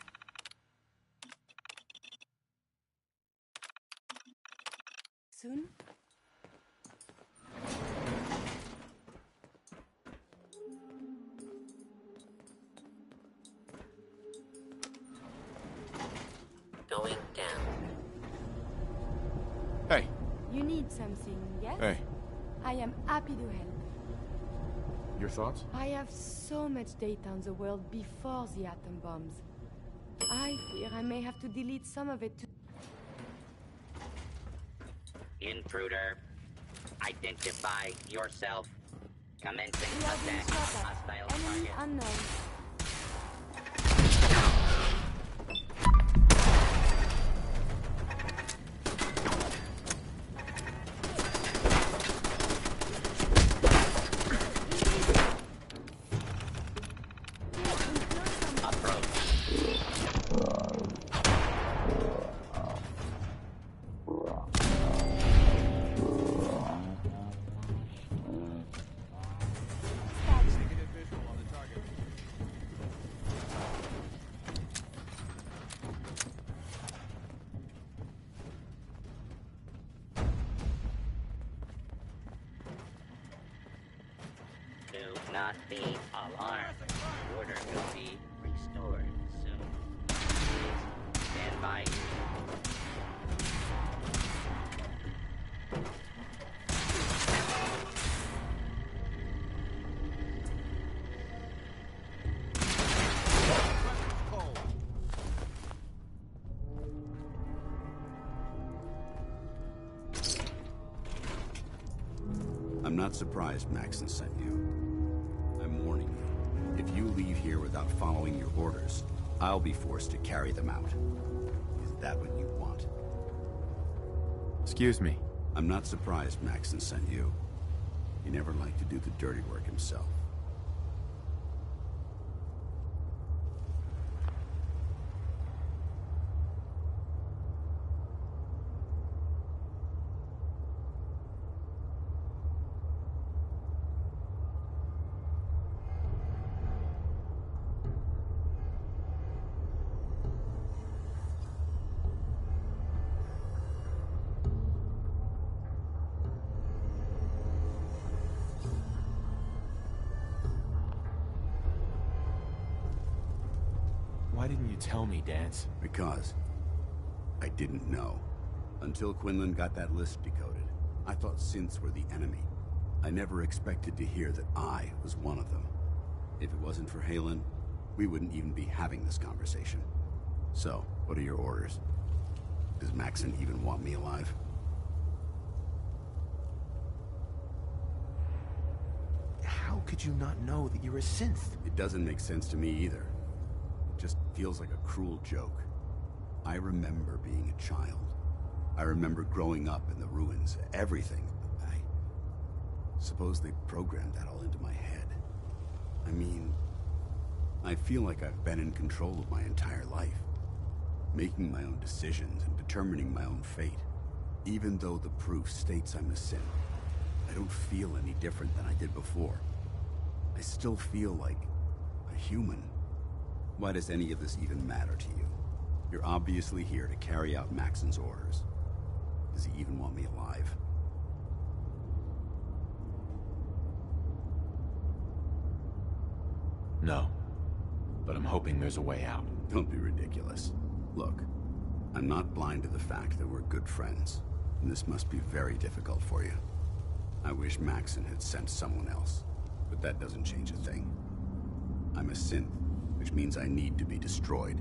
[SPEAKER 2] Soon?
[SPEAKER 19] Going down.
[SPEAKER 1] Hey.
[SPEAKER 2] You need something, yes?
[SPEAKER 1] Hey.
[SPEAKER 2] I am happy to help.
[SPEAKER 1] Your thoughts?
[SPEAKER 2] I have so much data on the world before the atom bombs. I fear I may have to delete some of it to...
[SPEAKER 19] Intruder. Identify yourself. Commencing
[SPEAKER 2] We are being
[SPEAKER 19] attack.
[SPEAKER 2] shot at.
[SPEAKER 19] Hostile
[SPEAKER 2] Enemy
[SPEAKER 19] target.
[SPEAKER 2] unknown.
[SPEAKER 19] Do not be alarmed. Order will be restored soon. Please stand by.
[SPEAKER 20] I'm not surprised Maxson sent you. I'm more you leave here without following your orders, I'll be forced to carry them out. Is that what you want?
[SPEAKER 1] Excuse me.
[SPEAKER 20] I'm not surprised Maxon sent you. He never liked to do the dirty work himself.
[SPEAKER 1] Why didn't you tell me, Dance?
[SPEAKER 20] Because I didn't know. Until Quinlan got that list decoded, I thought synths were the enemy. I never expected to hear that I was one of them. If it wasn't for Halen, we wouldn't even be having this conversation. So, what are your orders? Does Maxon even want me alive?
[SPEAKER 1] How could you not know that you're a synth?
[SPEAKER 20] It doesn't make sense to me either. It just feels like a cruel joke. I remember being a child. I remember growing up in the ruins, everything. I suppose they programmed that all into my head. I mean, I feel like I've been in control of my entire life, making my own decisions and determining my own fate. Even though the proof states I'm a synth, I don't feel any different than I did before. I still feel like a human. Why does any of this even matter to you? You're obviously here to carry out Maxon's orders. Does he even want me alive?
[SPEAKER 1] No. But I'm hoping there's a way out.
[SPEAKER 20] Don't be ridiculous. Look, I'm not blind to the fact that we're good friends, and this must be very difficult for you. I wish Maxon had sent someone else, but that doesn't change a thing. I'm a synth, which means I need to be destroyed.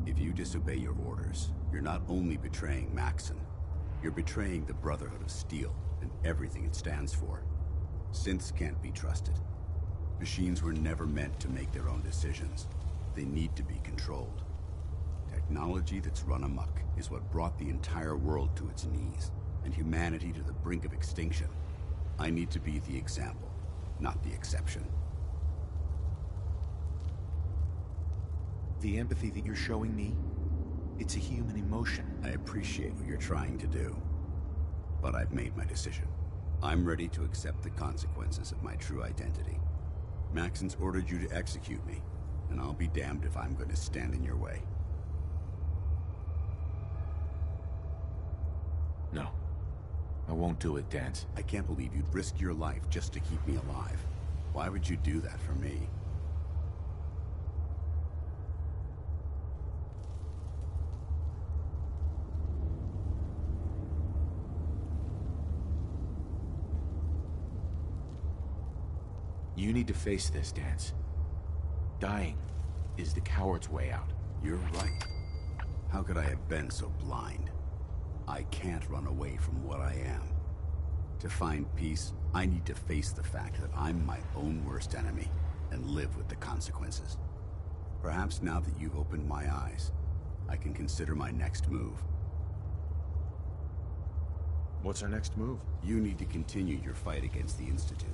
[SPEAKER 20] If you disobey your orders, you're not only betraying Maxon, you're betraying the Brotherhood of Steel and everything it stands for. Synths can't be trusted. Machines were never meant to make their own decisions. They need to be controlled. Technology that's run amok is what brought the entire world to its knees, and humanity to the brink of extinction. I need to be the example, not the exception.
[SPEAKER 1] The empathy that you're showing me, it's a human emotion.
[SPEAKER 20] I appreciate what you're trying to do, but I've made my decision. I'm ready to accept the consequences of my true identity. Maxon's ordered you to execute me, and I'll be damned if I'm going to stand in your way.
[SPEAKER 1] No. I won't do it, Dance.
[SPEAKER 20] I can't believe you'd risk your life just to keep me alive. Why would you do that for me?
[SPEAKER 1] You need to face this, Dance. Dying is the coward's way out.
[SPEAKER 20] You're right. How could I have been so blind? I can't run away from what I am. To find peace, I need to face the fact that I'm my own worst enemy and live with the consequences. Perhaps now that you've opened my eyes, I can consider my next move.
[SPEAKER 1] What's our next move?
[SPEAKER 20] You need to continue your fight against the Institute.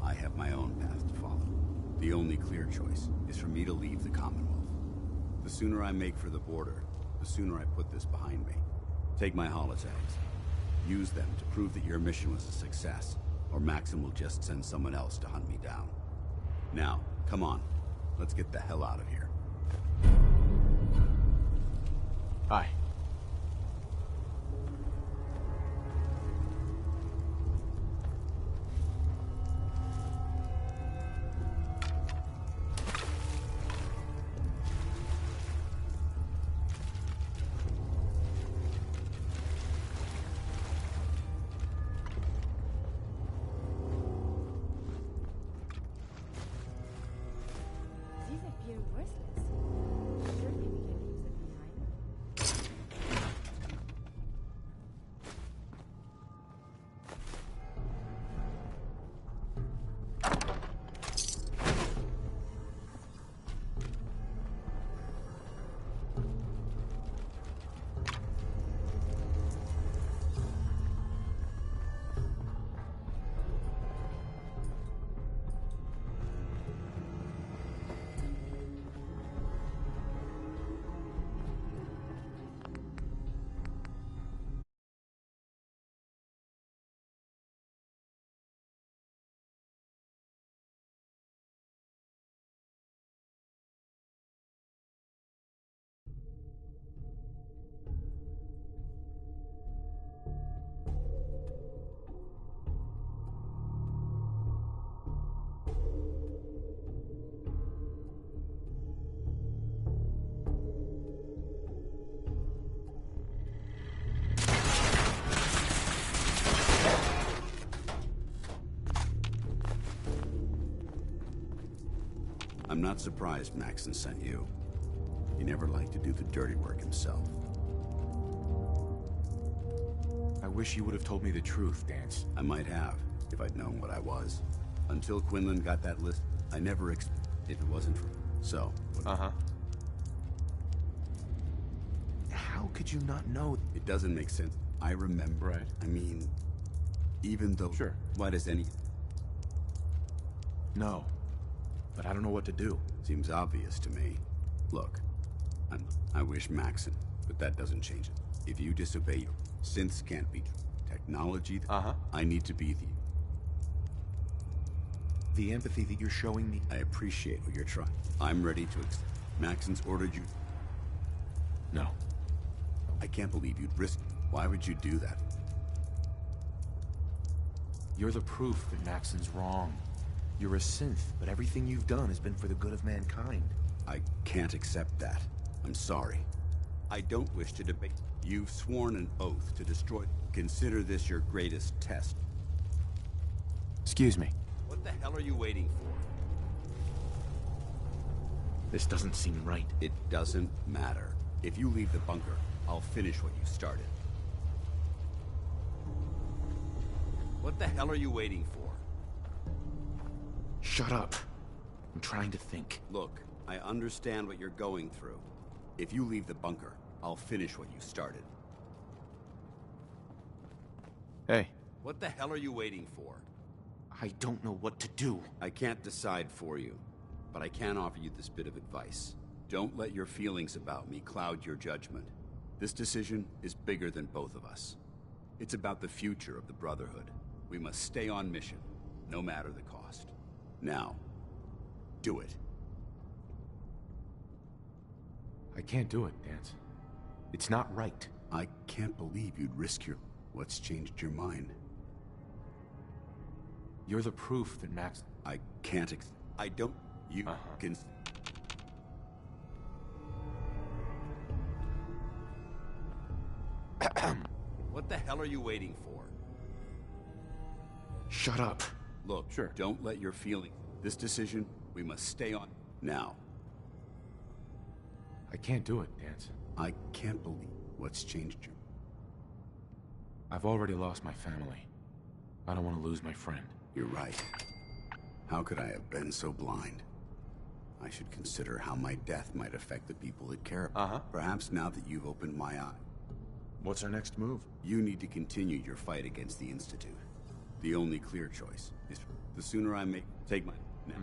[SPEAKER 20] I have my own path to follow. The only clear choice is for me to leave the Commonwealth. The sooner I make for the border, the sooner I put this behind me. Take my holotags. Use them to prove that your mission was a success, or Maxon will just send someone else to hunt me down. Now, come on. Let's get the hell out of here.
[SPEAKER 1] Hi.
[SPEAKER 2] These appear worthless. Surely we can leave them behind.
[SPEAKER 20] I'm not surprised Maxon sent you. He never liked to do the dirty work himself.
[SPEAKER 1] I wish you would have told me the truth, Dance.
[SPEAKER 20] I might have, if I'd known what I was. Until Quinlan got that list, I never if it wasn't for... So...
[SPEAKER 1] Uh-huh. How could you not know?
[SPEAKER 20] It doesn't make sense. I remember.
[SPEAKER 1] Right.
[SPEAKER 20] I mean, even though...
[SPEAKER 1] Sure.
[SPEAKER 20] Why does any...
[SPEAKER 1] No. But I don't know what to do.
[SPEAKER 20] Seems obvious to me. Look, I wish Maxon, but that doesn't change it. If you disobey, synths can't be technology. I need to be
[SPEAKER 1] the empathy that you're showing me.
[SPEAKER 20] I appreciate what you're trying. I'm ready to accept. Maxon's ordered you.
[SPEAKER 1] No.
[SPEAKER 20] I can't believe you'd risk. Why would you do that?
[SPEAKER 1] You're the proof that Maxon's wrong. You're a synth, but everything you've done has been for the good of mankind.
[SPEAKER 20] I can't accept that. I'm sorry. I don't wish to debate. You've sworn an oath to destroy. Consider this your greatest test.
[SPEAKER 1] Excuse me.
[SPEAKER 20] What the hell are you waiting for?
[SPEAKER 1] This doesn't seem right.
[SPEAKER 20] It doesn't matter. If you leave the bunker, I'll finish what you started. What the hell are you waiting for?
[SPEAKER 1] Shut up. I'm trying to think.
[SPEAKER 20] Look, I understand what you're going through. If you leave the bunker, I'll finish what you started.
[SPEAKER 1] Hey.
[SPEAKER 20] What the hell are you waiting for?
[SPEAKER 1] I don't know what to do.
[SPEAKER 20] I can't decide for you, but I can offer you this bit of advice. Don't let your feelings about me cloud your judgment. This decision is bigger than both of us. It's about the future of the Brotherhood. We must stay on mission, no matter the cost. Now, do it.
[SPEAKER 1] I can't do it, Dance. It's not right.
[SPEAKER 20] I can't believe you'd risk your... What's changed your mind?
[SPEAKER 1] You're the proof that Max...
[SPEAKER 20] I can't I don't... You can... What the hell are you waiting for?
[SPEAKER 1] Shut up.
[SPEAKER 20] Look,
[SPEAKER 1] sure.
[SPEAKER 20] Don't let your feeling... This decision, we must stay on... Now.
[SPEAKER 1] I can't do it, Dance.
[SPEAKER 20] I can't believe what's changed you.
[SPEAKER 1] I've already lost my family. I don't want to lose my friend.
[SPEAKER 20] You're right. How could I have been so blind? I should consider how my death might affect the people that care about. Perhaps now that you've opened my eye.
[SPEAKER 1] What's our next move?
[SPEAKER 20] You need to continue your fight against the Institute. The only clear choice is the sooner I take my... Now.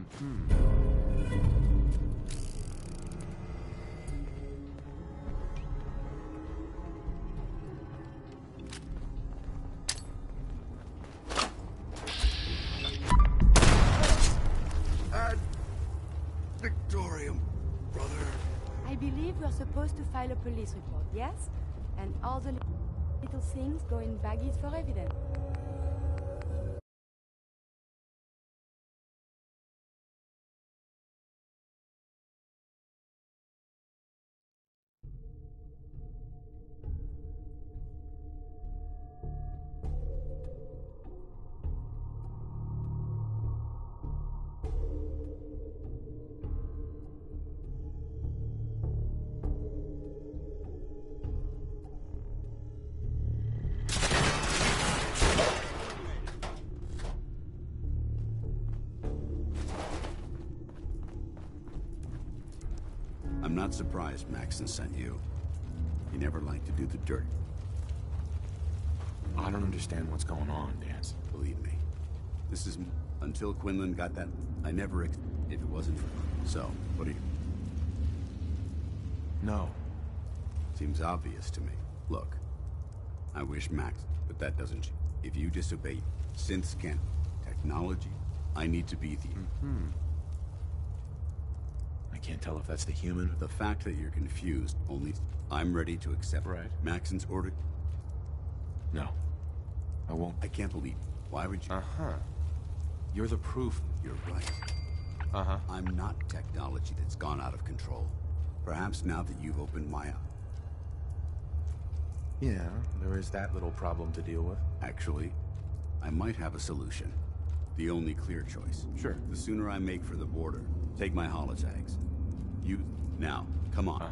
[SPEAKER 20] Victorium, brother.
[SPEAKER 2] I believe we're supposed to file a police report, yes? And all the little things go in baggies for evidence.
[SPEAKER 20] I'm not surprised Maxon sent you. He never liked to do the dirt.
[SPEAKER 1] I don't understand what's going on, Dance.
[SPEAKER 20] Believe me. This is... Until Quinlan got that... I never... If it wasn't for... So, what do you...
[SPEAKER 1] No.
[SPEAKER 20] Seems obvious to me. Look. I wish Max... But that doesn't... If you disobey... Synths can't... Technology... I need to be the...
[SPEAKER 1] I can't tell if that's the human...
[SPEAKER 20] The fact that you're confused only... I'm ready to accept...
[SPEAKER 1] Right.
[SPEAKER 20] Maxon's order...
[SPEAKER 1] No. I won't...
[SPEAKER 20] I can't believe... Why would you...
[SPEAKER 1] You're the proof.
[SPEAKER 20] You're right. I'm not technology that's gone out of control. Perhaps now that you've opened my eye...
[SPEAKER 1] Yeah, there is that little problem to deal with.
[SPEAKER 20] Actually, I might have a solution. The only clear choice.
[SPEAKER 1] Sure.
[SPEAKER 20] The sooner I make for the border, Take my holotags. You... Now, come on.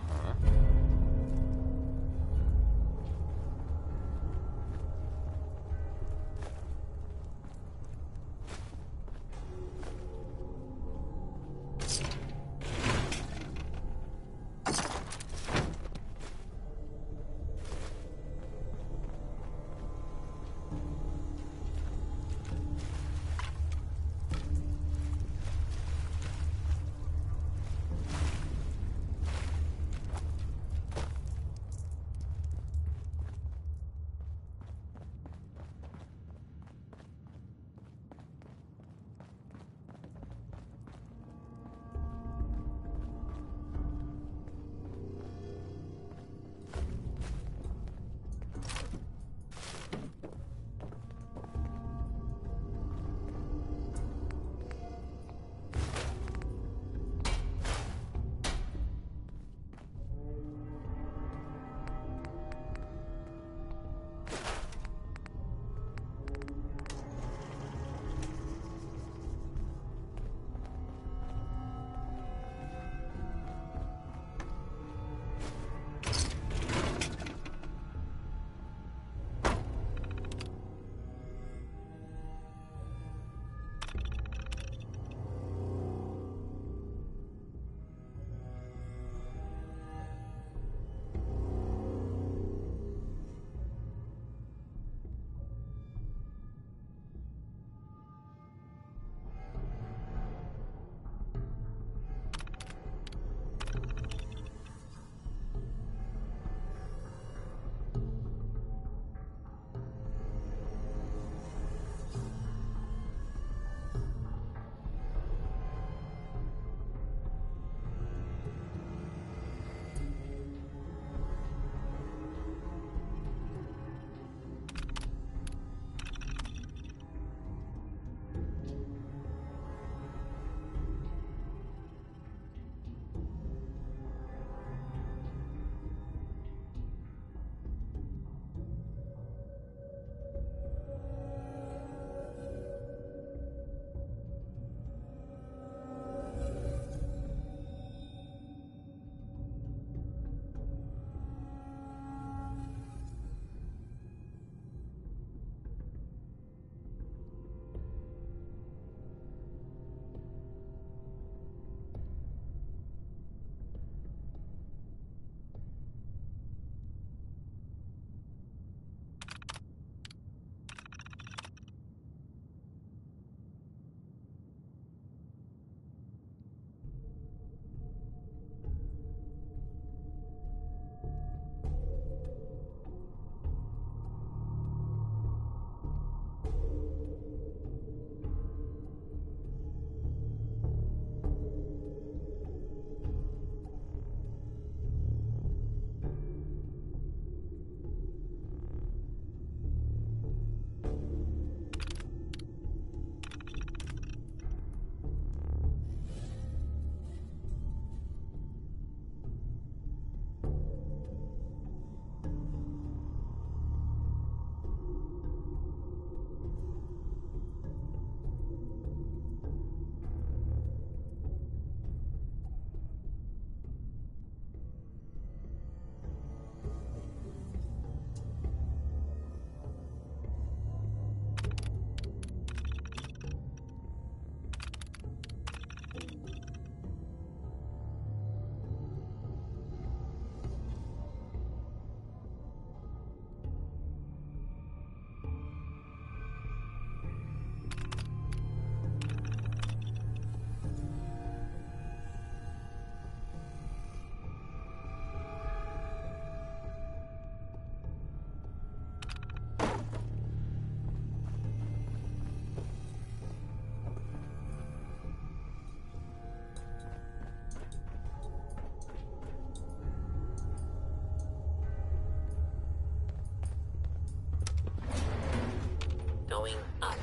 [SPEAKER 19] Going up.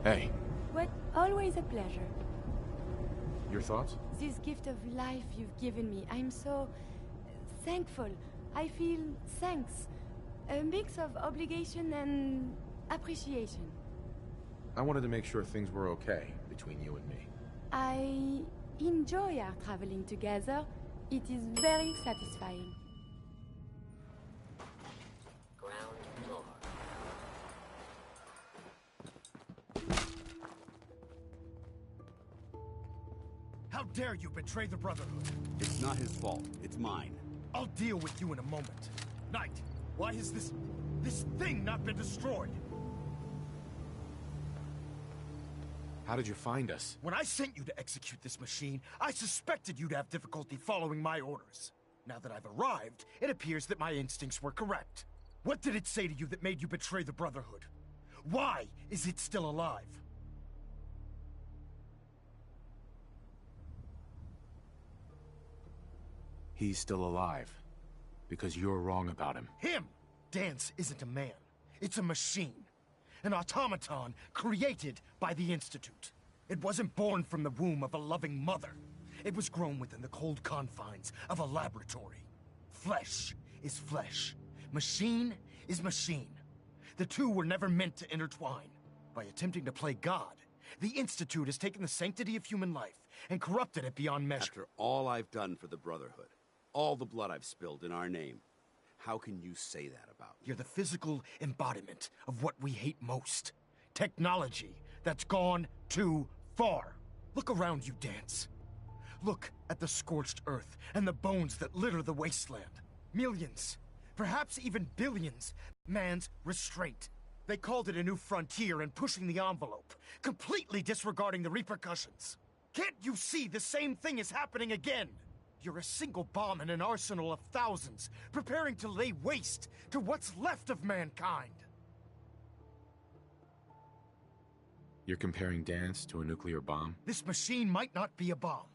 [SPEAKER 1] Hey,
[SPEAKER 2] What? Always a pleasure.
[SPEAKER 1] your thoughts?
[SPEAKER 2] This gift of life you've given me, I'm so thankful. I feel thanks. A mix of obligation and appreciation.
[SPEAKER 1] I wanted to make sure things were okay between you and me.
[SPEAKER 2] I enjoy our traveling together. It is very satisfying.
[SPEAKER 19] Ground floor.
[SPEAKER 11] How dare you betray the Brotherhood?
[SPEAKER 20] It's not his fault. It's mine.
[SPEAKER 11] I'll deal with you in a moment. Knight, why has this thing not been destroyed?
[SPEAKER 1] How did you find us?
[SPEAKER 11] When I sent you to execute this machine, I suspected you'd have difficulty following my orders. Now that I've arrived, it appears that my instincts were correct. What did it say to you that made you betray the Brotherhood? Why is it still alive?
[SPEAKER 1] He's still alive. Because you're wrong about him.
[SPEAKER 11] Him! Dance isn't a man. It's a machine. An automaton created by the Institute. It wasn't born from the womb of a loving mother. It was grown within the cold confines of a laboratory. Flesh is flesh. Machine is machine. The two were never meant to intertwine. By attempting to play God, the Institute has taken the sanctity of human life and corrupted it beyond measure.
[SPEAKER 20] After all I've done for the Brotherhood, all the blood I've spilled in our name, how can you say that about me?
[SPEAKER 11] You're the physical embodiment of what we hate most. Technology that's gone too far. Look around you, Dance. Look at the scorched earth and the bones that litter the wasteland. Millions, perhaps even billions, man's restraint. They called it a new frontier and pushing the envelope, completely disregarding the repercussions. Can't you see the same thing is happening again? You're a single bomb in an arsenal of thousands, preparing to lay waste to what's left of mankind.
[SPEAKER 1] You're comparing Dance to a nuclear bomb?
[SPEAKER 11] This machine might not be a bomb,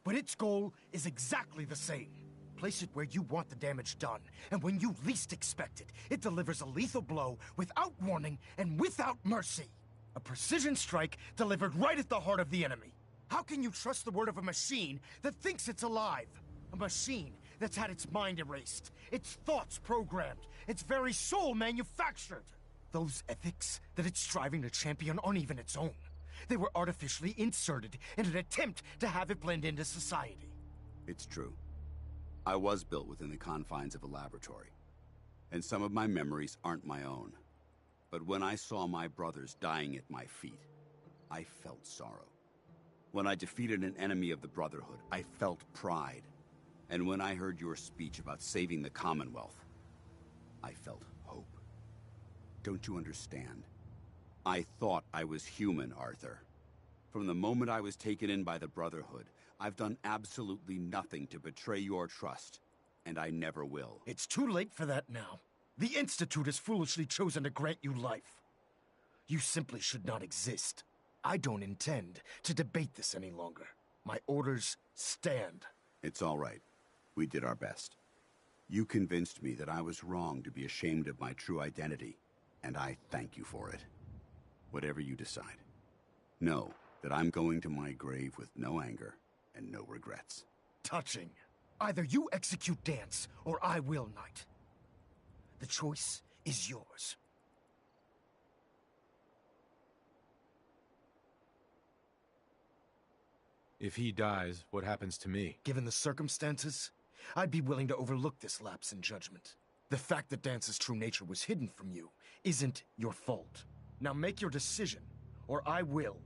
[SPEAKER 11] but its goal is exactly the same. Place it where you want the damage done, and when you least expect it, it delivers a lethal blow without warning and without mercy. A precision strike delivered right at the heart of the enemy. How can you trust the word of a machine that thinks it's alive? A machine that's had its mind erased, its thoughts programmed, its very soul manufactured. Those ethics that it's striving to champion aren't even its own. They were artificially inserted in an attempt to have it blend into society.
[SPEAKER 20] It's true. I was built within the confines of a laboratory, and some of my memories aren't my own. But when I saw my brothers dying at my feet, I felt sorrow. When I defeated an enemy of the Brotherhood, I felt pride. And when I heard your speech about saving the Commonwealth, I felt hope. Don't you understand? I thought I was human, Arthur. From the moment I was taken in by the Brotherhood, I've done absolutely nothing to betray your trust, and I never will.
[SPEAKER 11] It's too late for that now. The Institute has foolishly chosen to grant you life. You simply should not exist. I don't intend to debate this any longer. My orders stand.
[SPEAKER 20] It's all right. We did our best. You convinced me that I was wrong to be ashamed of my true identity, and I thank you for it. Whatever you decide, know that I'm going to my grave with no anger and no regrets.
[SPEAKER 11] Touching. Either you execute Dance, or I will, Knight. The choice is yours.
[SPEAKER 1] If he dies, what happens to me?
[SPEAKER 11] Given the circumstances, I'd be willing to overlook this lapse in judgment. The fact that Dance's true nature was hidden from you isn't your fault. Now make your decision, or I will.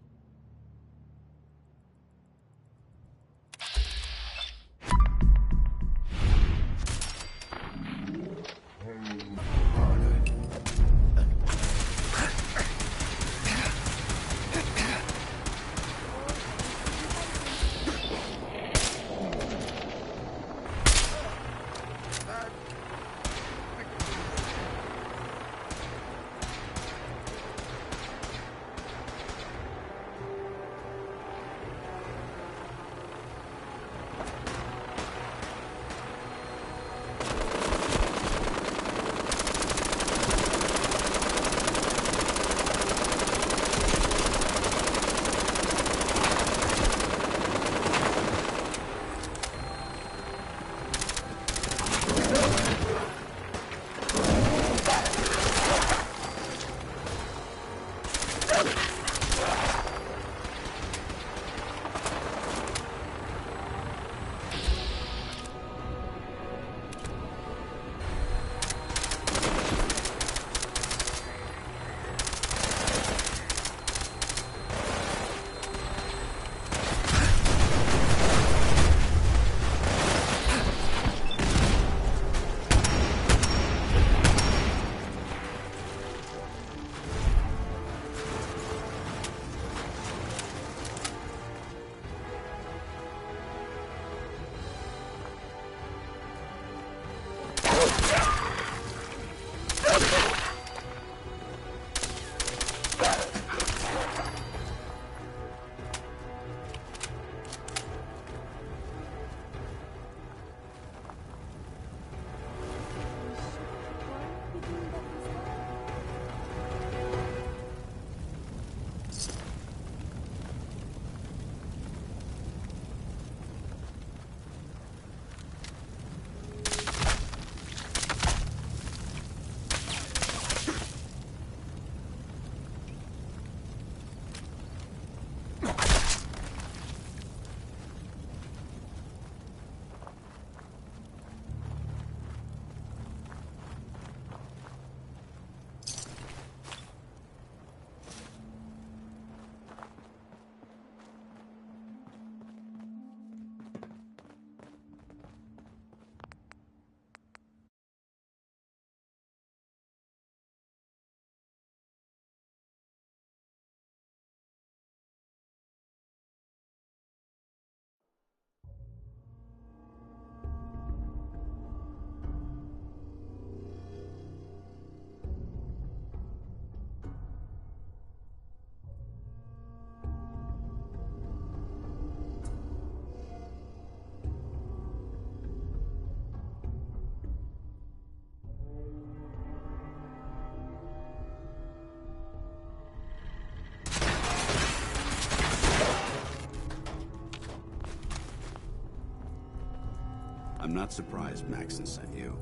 [SPEAKER 20] I'm not surprised Maxon sent you.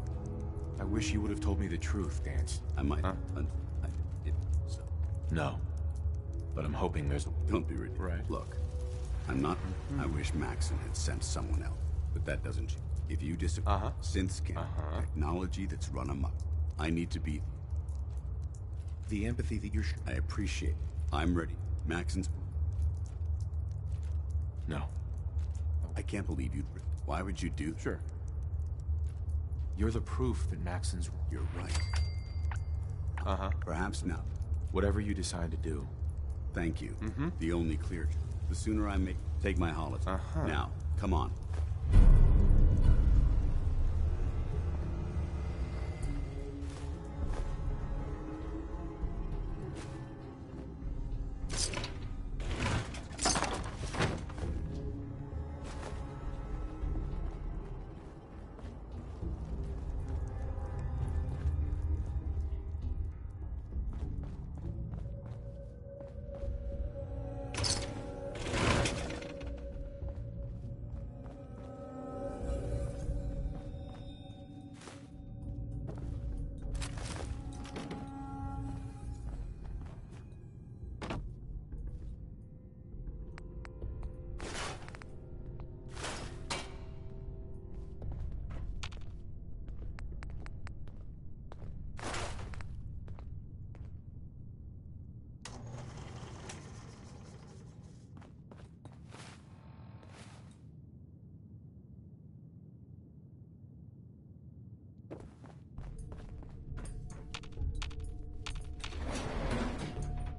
[SPEAKER 1] I wish you would have told me the truth, Dance.
[SPEAKER 20] I might.
[SPEAKER 1] Huh?
[SPEAKER 20] So.
[SPEAKER 1] No. But I'm hoping there's a...
[SPEAKER 20] Don't be ridiculous.
[SPEAKER 1] Right.
[SPEAKER 20] Look, I'm not... I wish Maxon had sent someone else. But that doesn't change. If you disagree, synths can technology that's run amok. I need to be...
[SPEAKER 1] The empathy that you're...
[SPEAKER 20] I appreciate it. I'm ready. Maxon's...
[SPEAKER 1] No.
[SPEAKER 20] I can't believe you'd... Why would you do...
[SPEAKER 1] Sure. You're the proof that Maxon's...
[SPEAKER 20] You're right. Perhaps not.
[SPEAKER 1] Whatever you decide to do.
[SPEAKER 20] Thank you. The only clear... The sooner I take my holiday. Now, come on.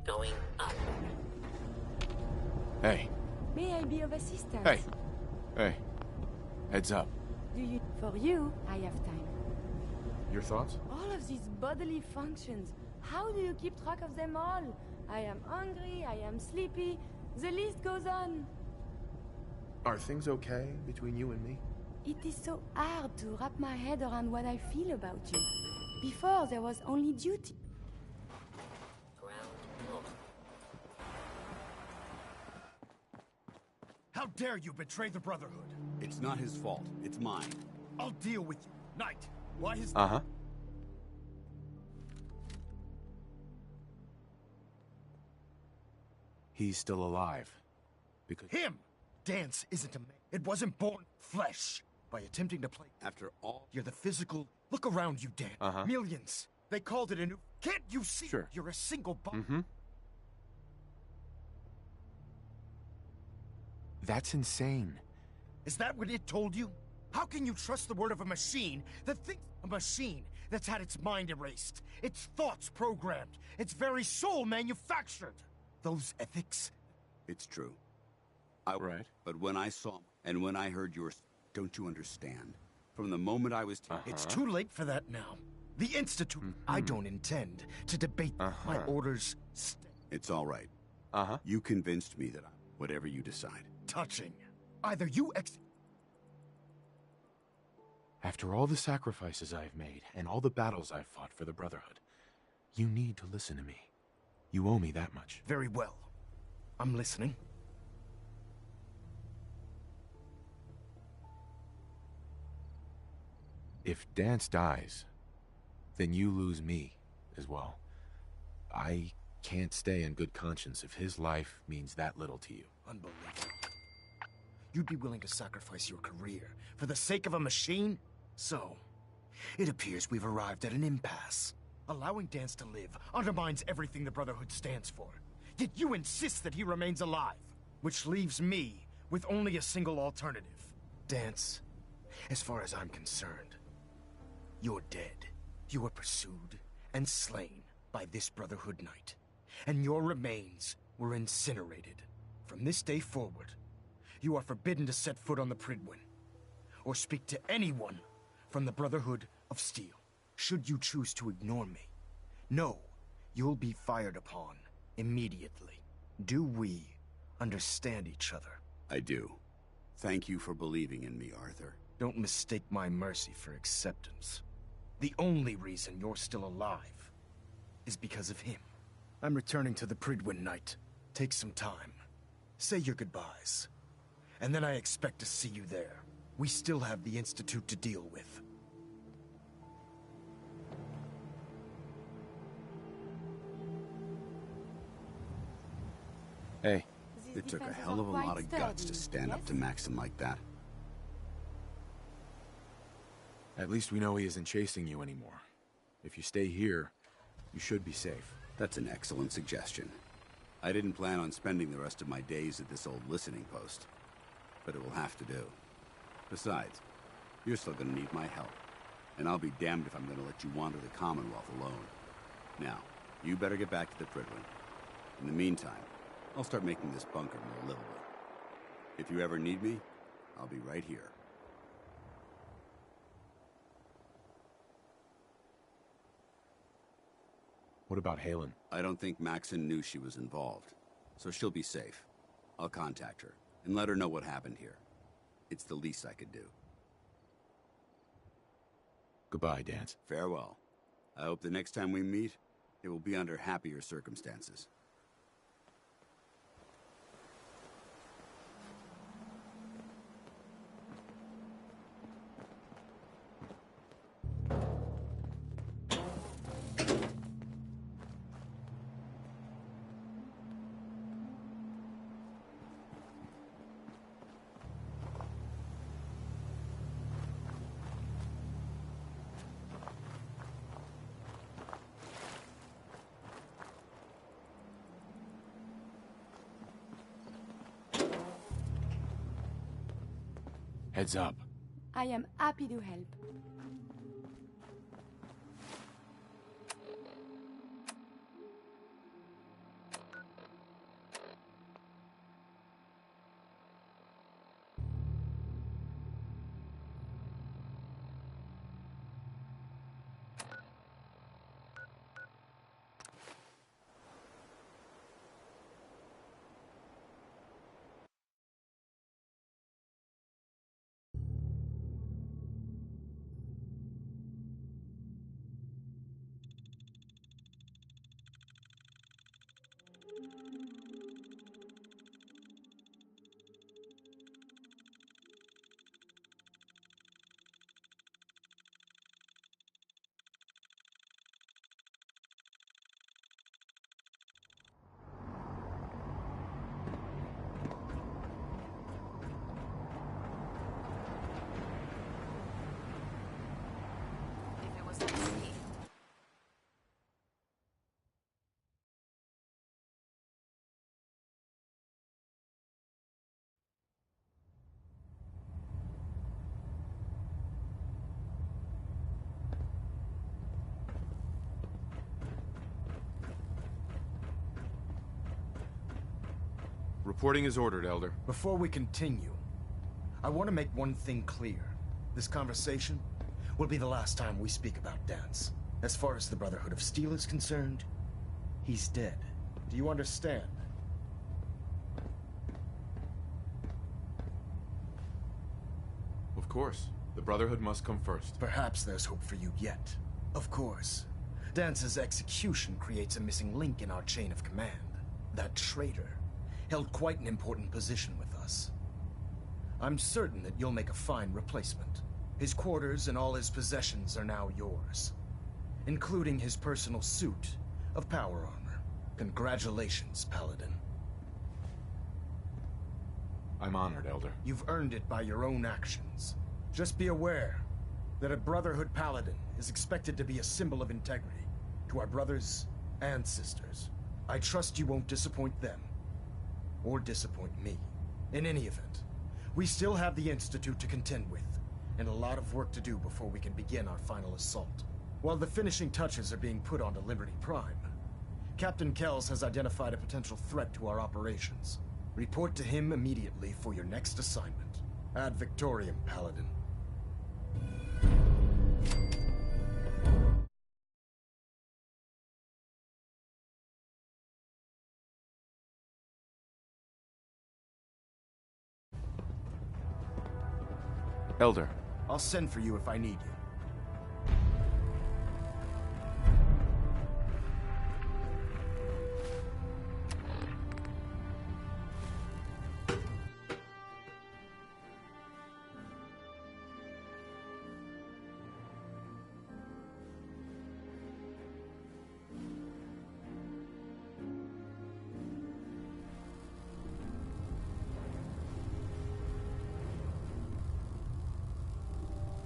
[SPEAKER 19] Going up.
[SPEAKER 1] Hey.
[SPEAKER 2] May I be of assistance?
[SPEAKER 1] Hey. Hey. Heads up.
[SPEAKER 2] Do you... For you, I have time.
[SPEAKER 1] Your thoughts?
[SPEAKER 2] All of these bodily functions. How do you keep track of them all? I am hungry, I am sleepy. The list goes on.
[SPEAKER 1] Are things okay between you and me?
[SPEAKER 2] It is so hard to wrap my head around what I feel about you. Before, there was only duty.
[SPEAKER 11] How dare you betray the Brotherhood?
[SPEAKER 20] It's not his fault. It's mine.
[SPEAKER 11] I'll deal with you. Knight, why is...
[SPEAKER 1] He's still alive. Because...
[SPEAKER 11] Him! Dance isn't a man. It wasn't born flesh. By attempting to play...
[SPEAKER 20] After all...
[SPEAKER 11] You're the physical... Look around you, Dan. Millions. They called it a new... Can't you see?
[SPEAKER 1] Sure.
[SPEAKER 11] You're a single body.
[SPEAKER 1] That's insane.
[SPEAKER 11] Is that what it told you? How can you trust the word of a machine that thinks... A machine that's had its mind erased, its thoughts programmed, its very soul manufactured? Those ethics?
[SPEAKER 20] It's true.
[SPEAKER 1] Right.
[SPEAKER 20] But when I saw... And when I heard yours... Don't you understand? From the moment I was...
[SPEAKER 11] It's too late for that now. The Institute... I don't intend to debate my orders...
[SPEAKER 20] It's all right. You convinced me that whatever you decide.
[SPEAKER 11] Touching. Either you
[SPEAKER 1] After all the sacrifices I've made, and all the battles I've fought for the Brotherhood, you need to listen to me. You owe me that much.
[SPEAKER 11] Very well. I'm listening.
[SPEAKER 1] If Dance dies, then you lose me as well. I can't stay in good conscience if his life means that little to you.
[SPEAKER 11] Unbelievable. You'd be willing to sacrifice your career for the sake of a machine? So, it appears we've arrived at an impasse. Allowing Dance to live undermines everything the Brotherhood stands for. Yet you insist that he remains alive, which leaves me with only a single alternative. Dance, as far as I'm concerned, you're dead. You were pursued and slain by this Brotherhood Knight, and your remains were incinerated. From this day forward, you are forbidden to set foot on the Pridwin, or speak to anyone from the Brotherhood of Steel. Should you choose to ignore me, know you'll be fired upon immediately. Do we understand each other?
[SPEAKER 20] I do. Thank you for believing in me, Arthur.
[SPEAKER 11] Don't mistake my mercy for acceptance. The only reason you're still alive is because of him. I'm returning to the Pridwin Knight. Take some time. Say your goodbyes. And then I expect to see you there, we still have the Institute to deal with.
[SPEAKER 1] Hey.
[SPEAKER 20] It took a hell of a lot of guts to stand up to Maxim like that.
[SPEAKER 1] At least we know he isn't chasing you anymore. If you stay here, you should be safe.
[SPEAKER 20] That's an excellent suggestion. I didn't plan on spending the rest of my days at this old listening post, but it will have to do. Besides, you're still gonna need my help, and I'll be damned if I'm gonna let you wander the Commonwealth alone. Now, you better get back to the Prydwen. In the meantime, I'll start making this bunker more livable. If you ever need me, I'll be right here.
[SPEAKER 1] What about Halen?
[SPEAKER 20] I don't think Maxon knew she was involved, so she'll be safe. I'll contact her and let her know what happened here. It's the least I could do.
[SPEAKER 1] Goodbye, Dance.
[SPEAKER 20] Farewell. I hope the next time we meet, it will be under happier circumstances.
[SPEAKER 1] Heads up.
[SPEAKER 2] I am happy to help.
[SPEAKER 1] Reporting is ordered, Elder.
[SPEAKER 11] Before we continue, I want to make one thing clear. This conversation will be the last time we speak about Dance. As far as the Brotherhood of Steel is concerned, he's dead. Do you understand?
[SPEAKER 1] Of course. The Brotherhood must come first.
[SPEAKER 11] Perhaps there's hope for you yet. Of course. Dance's execution creates a missing link in our chain of command. That traitor held quite an important position with us. I'm certain that you'll make a fine replacement. His quarters and all his possessions are now yours, including his personal suit of power armor. Congratulations, Paladin.
[SPEAKER 1] I'm honored, Elder.
[SPEAKER 11] You've earned it by your own actions. Just be aware that a Brotherhood Paladin is expected to be a symbol of integrity to our brothers and sisters. I trust you won't disappoint them, or disappoint me. In any event, we still have the Institute to contend with, and a lot of work to do before we can begin our final assault. While the finishing touches are being put onto Liberty Prime, Captain Kells has identified a potential threat to our operations. Report to him immediately for your next assignment. Ad Victoriam, Paladin.
[SPEAKER 1] Elder.
[SPEAKER 11] I'll send for you if I need you.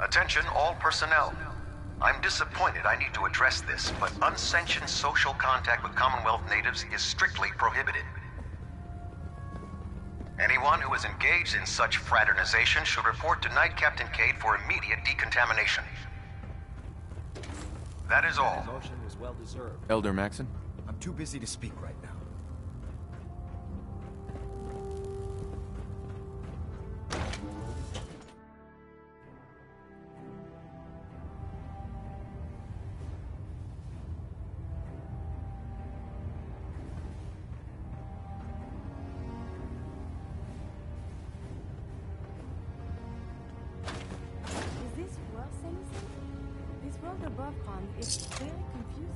[SPEAKER 7] Attention all personnel. I'm disappointed I need to address this, but unsanctioned social contact with Commonwealth natives is strictly prohibited. Anyone who is engaged in such fraternization should report to Knight Captain Cade for immediate decontamination. That is all.
[SPEAKER 14] The motion was well deserved.
[SPEAKER 1] Elder Maxon?
[SPEAKER 11] I'm too busy to speak right now.
[SPEAKER 2] Is this worth anything? This world above ground is very confusing.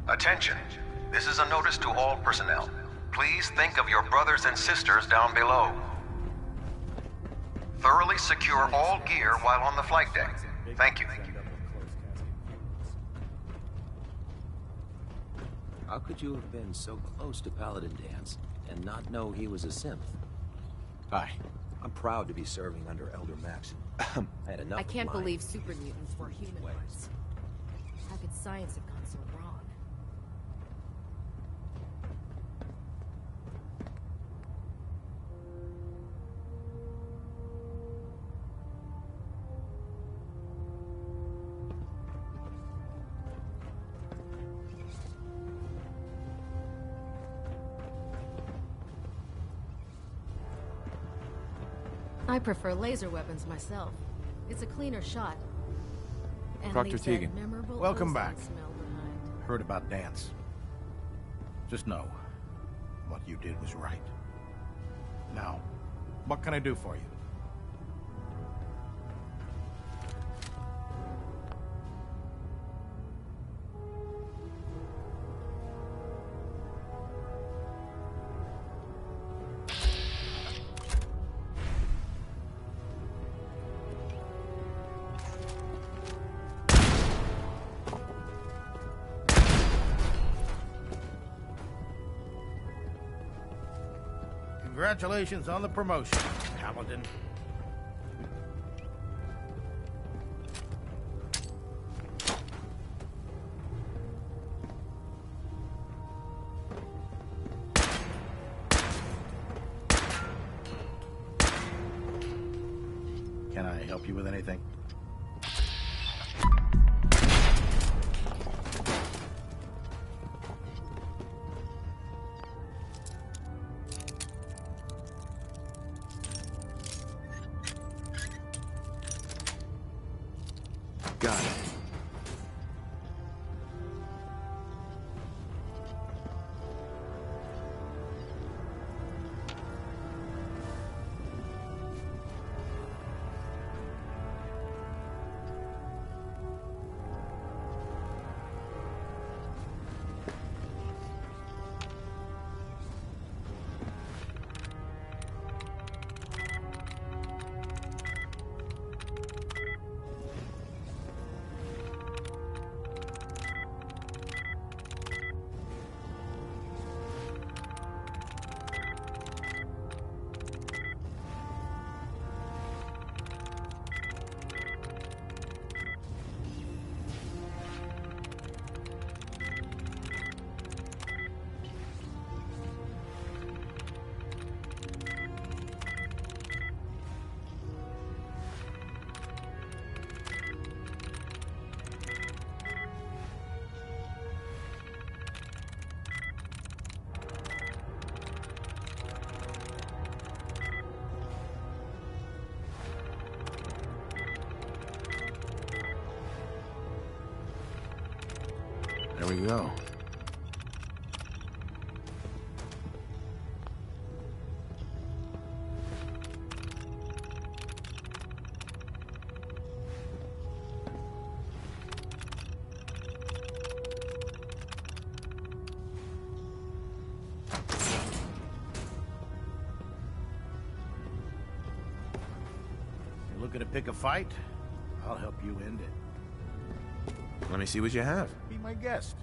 [SPEAKER 7] Attention. This is a notice to all personnel. Please think of your brothers and sisters down below. Thoroughly secure all gear while on the flight deck. Thank you.
[SPEAKER 14] How could you have been so close to Paladin Dance and not know he was a synth?
[SPEAKER 1] Hi.
[SPEAKER 14] I'm proud to be serving under Elder Maxon. I had enough
[SPEAKER 8] I can't
[SPEAKER 14] of lying.
[SPEAKER 8] believe super mutants were humanoids. How could science have gone so wrong? I prefer laser weapons myself. It's a cleaner shot. And
[SPEAKER 1] Proctor
[SPEAKER 8] leaves that
[SPEAKER 1] Tegan.
[SPEAKER 8] memorable
[SPEAKER 18] Welcome
[SPEAKER 8] ozone
[SPEAKER 18] back.
[SPEAKER 8] smell behind.
[SPEAKER 18] Heard about Dance. Just know, what you did was right. Now, what can I do for you? Congratulations on the promotion, Paladin. Can I help you with anything?
[SPEAKER 1] Got it. There we go.
[SPEAKER 18] You're looking to pick a fight? I'll help you end it.
[SPEAKER 1] Let me see what you have.
[SPEAKER 18] Be my guest.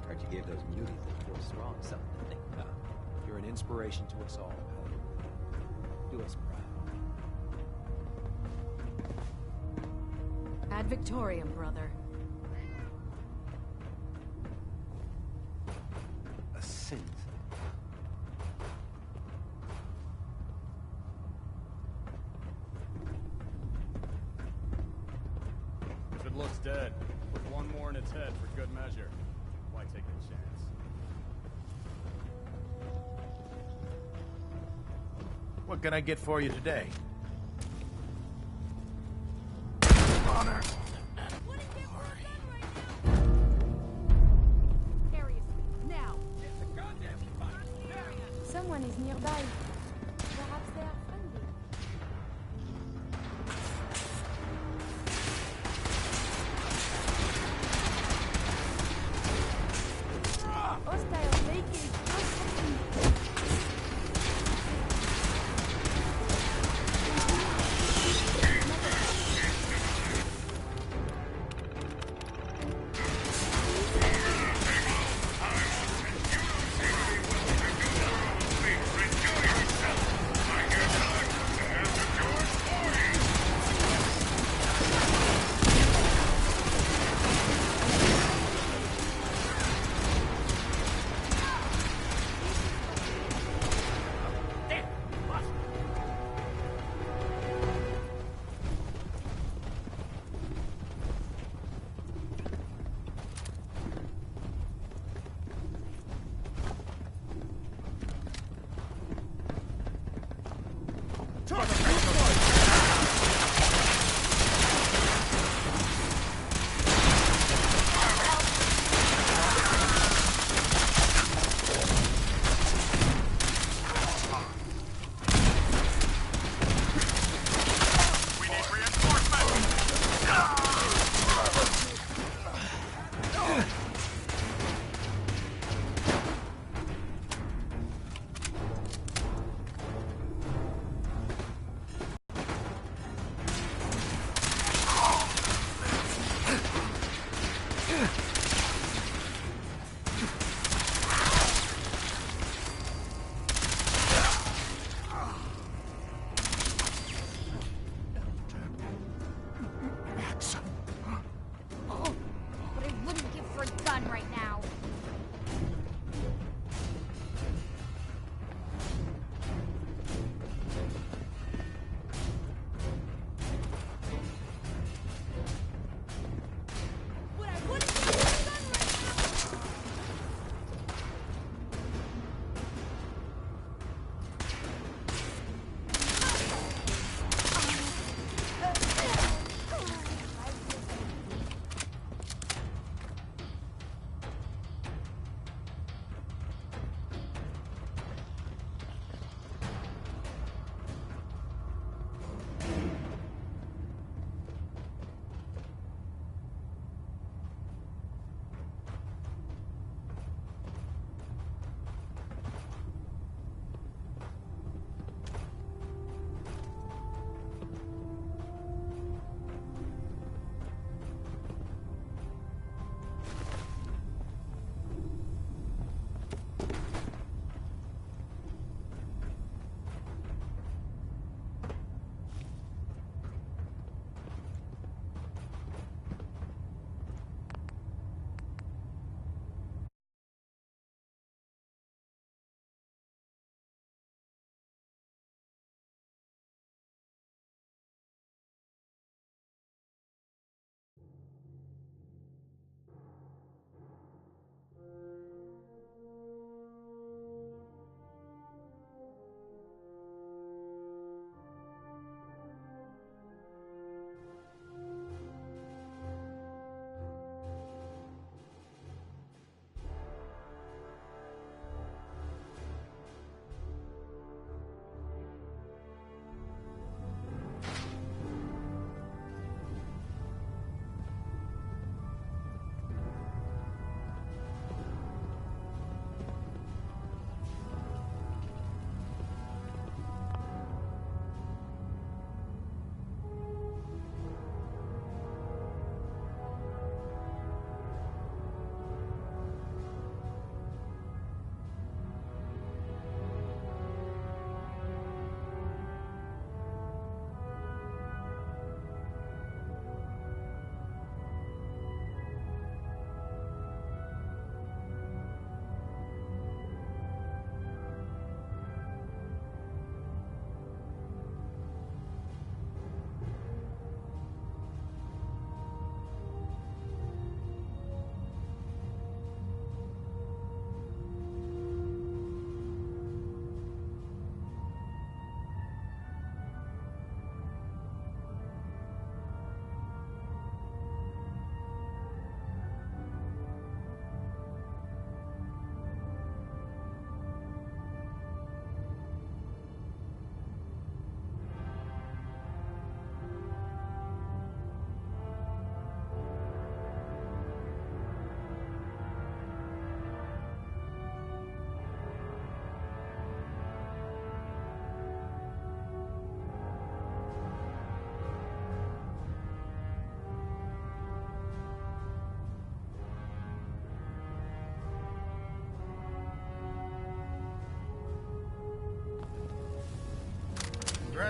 [SPEAKER 14] Heard you gave those muties that feel strong something to think about. You're an inspiration to us all, Paladin. Do us proud.
[SPEAKER 13] Ad Victoriam, brother.
[SPEAKER 12] A synth.
[SPEAKER 16] If it looks dead, put one more in its head for good measure. Why take a chance?
[SPEAKER 18] What can I get for you today?
[SPEAKER 10] Honor.
[SPEAKER 13] Now!
[SPEAKER 2] Someone is nearby. Perhaps they are friendly. Hostile naked.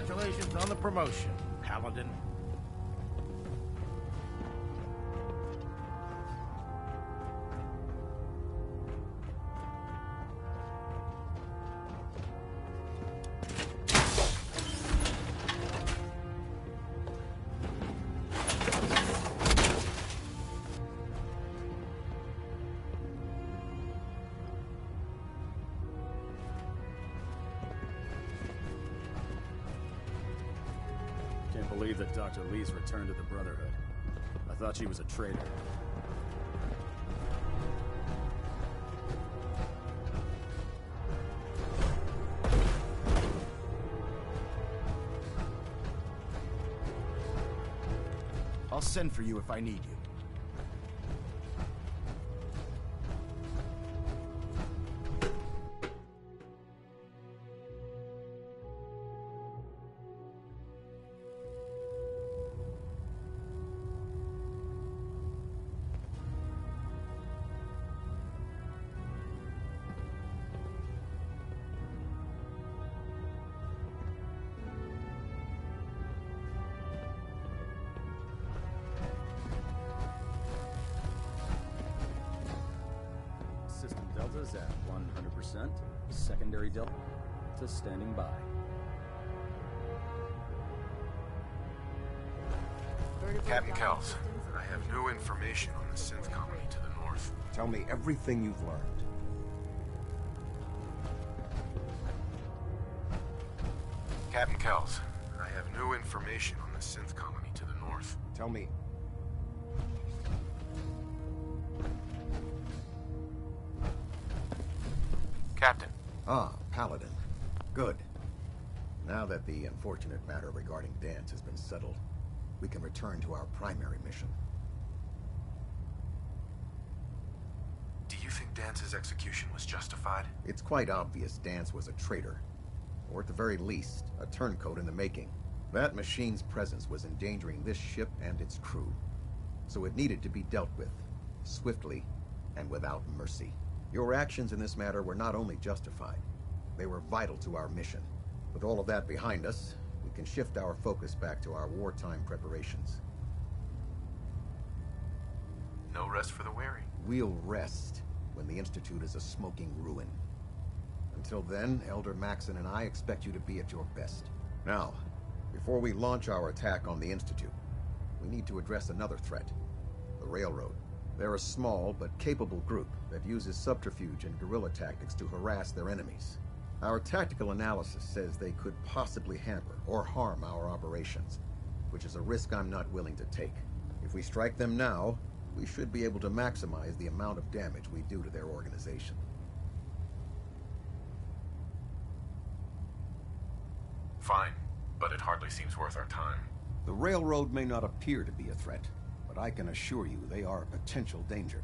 [SPEAKER 18] Congratulations on the promotion, Paladin.
[SPEAKER 16] Can't believe that Dr. Lee's returned to the Brotherhood. I thought she was a traitor.
[SPEAKER 11] I'll send for you if I need you.
[SPEAKER 16] System Delta's at 100%. Secondary Delta standing by.
[SPEAKER 1] Captain Kells, I have new information on the synth colony to the north.
[SPEAKER 10] Tell me everything you've learned.
[SPEAKER 1] Captain Kells, I have new information on the synth colony to the north.
[SPEAKER 10] Tell me.
[SPEAKER 1] Captain.
[SPEAKER 21] Ah, Paladin. Good. Now that the unfortunate matter regarding Dance has been settled, we can return to our primary mission.
[SPEAKER 1] Do you think Dance's execution was justified?
[SPEAKER 21] It's quite obvious Dance was a traitor, or at the very least, a turncoat in the making. That machine's presence was endangering this ship and its crew, so it needed to be dealt with, swiftly and without mercy. Your actions in this matter were not only justified, they were vital to our mission. With all of that behind us, we can shift our focus back to our wartime preparations.
[SPEAKER 1] No rest for the weary.
[SPEAKER 21] We'll rest when the Institute is a smoking ruin. Until then, Elder Maxon and I expect you to be at your best. Now, before we launch our attack on the Institute, we need to address another threat, the Railroad. They're a small but capable group that uses subterfuge and guerrilla tactics to harass their enemies. Our tactical analysis says they could possibly hamper or harm our operations, which is a risk I'm not willing to take. If we strike them now, we should be able to maximize the amount of damage we do to their organization.
[SPEAKER 1] Fine, but it hardly seems worth our time.
[SPEAKER 21] The Railroad may not appear to be a threat, but I can assure you they are a potential danger.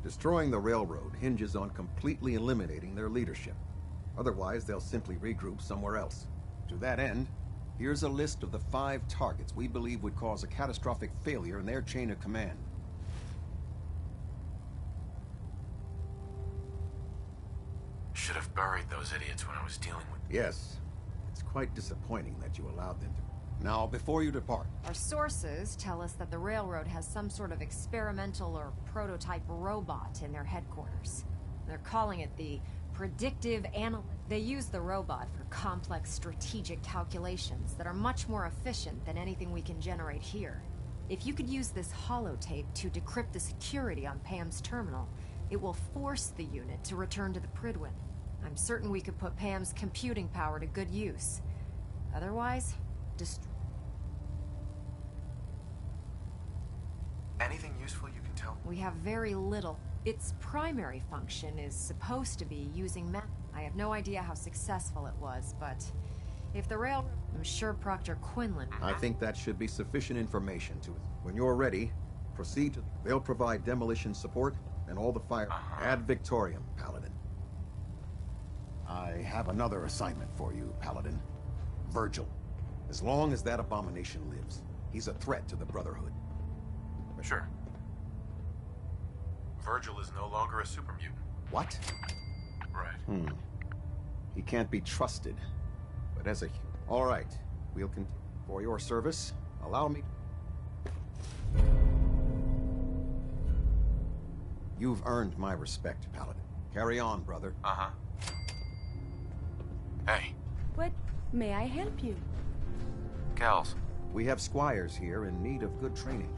[SPEAKER 21] Destroying the Railroad hinges on completely eliminating their leadership. Otherwise, they'll simply regroup somewhere else. To that end, here's a list of the 5 targets we believe would cause a catastrophic failure in their chain of command.
[SPEAKER 1] Should have buried those idiots when I was dealing with...
[SPEAKER 21] Yes, it's quite disappointing that you allowed them to. Now, before you depart...
[SPEAKER 8] Our sources tell us that the Railroad has some sort of experimental or prototype robot in their headquarters. They're calling it the Predictive Analyst. They use the robot for complex strategic calculations that are much more efficient than anything we can generate here. If you could use this holotape to decrypt the security on Pam's terminal, it will force the unit to return to the Pridwin. I'm certain we could put Pam's computing power to good use. Otherwise,
[SPEAKER 1] Anything useful you can tell me?
[SPEAKER 8] We have very little. Its primary function is supposed to be using map. I have no idea how successful it was, but if the railroad... I'm sure Proctor Quinlan...
[SPEAKER 21] I think that should be sufficient information to... When you're ready, proceed to... They'll provide demolition support and all the fire... Ad Victoriam, Paladin. I have another assignment for you, Paladin. Virgil. As long as that abomination lives, he's a threat to the Brotherhood.
[SPEAKER 1] Sure. Virgil is no longer a super mutant.
[SPEAKER 21] What?
[SPEAKER 1] Right.
[SPEAKER 21] He can't be trusted. But as a... All right. We'll continue. For your service, allow me... You've earned my respect, Paladin. Carry on, brother.
[SPEAKER 1] Uh-huh. Hey.
[SPEAKER 2] What? May I help you?
[SPEAKER 1] Kells.
[SPEAKER 21] We have squires here in need of good training.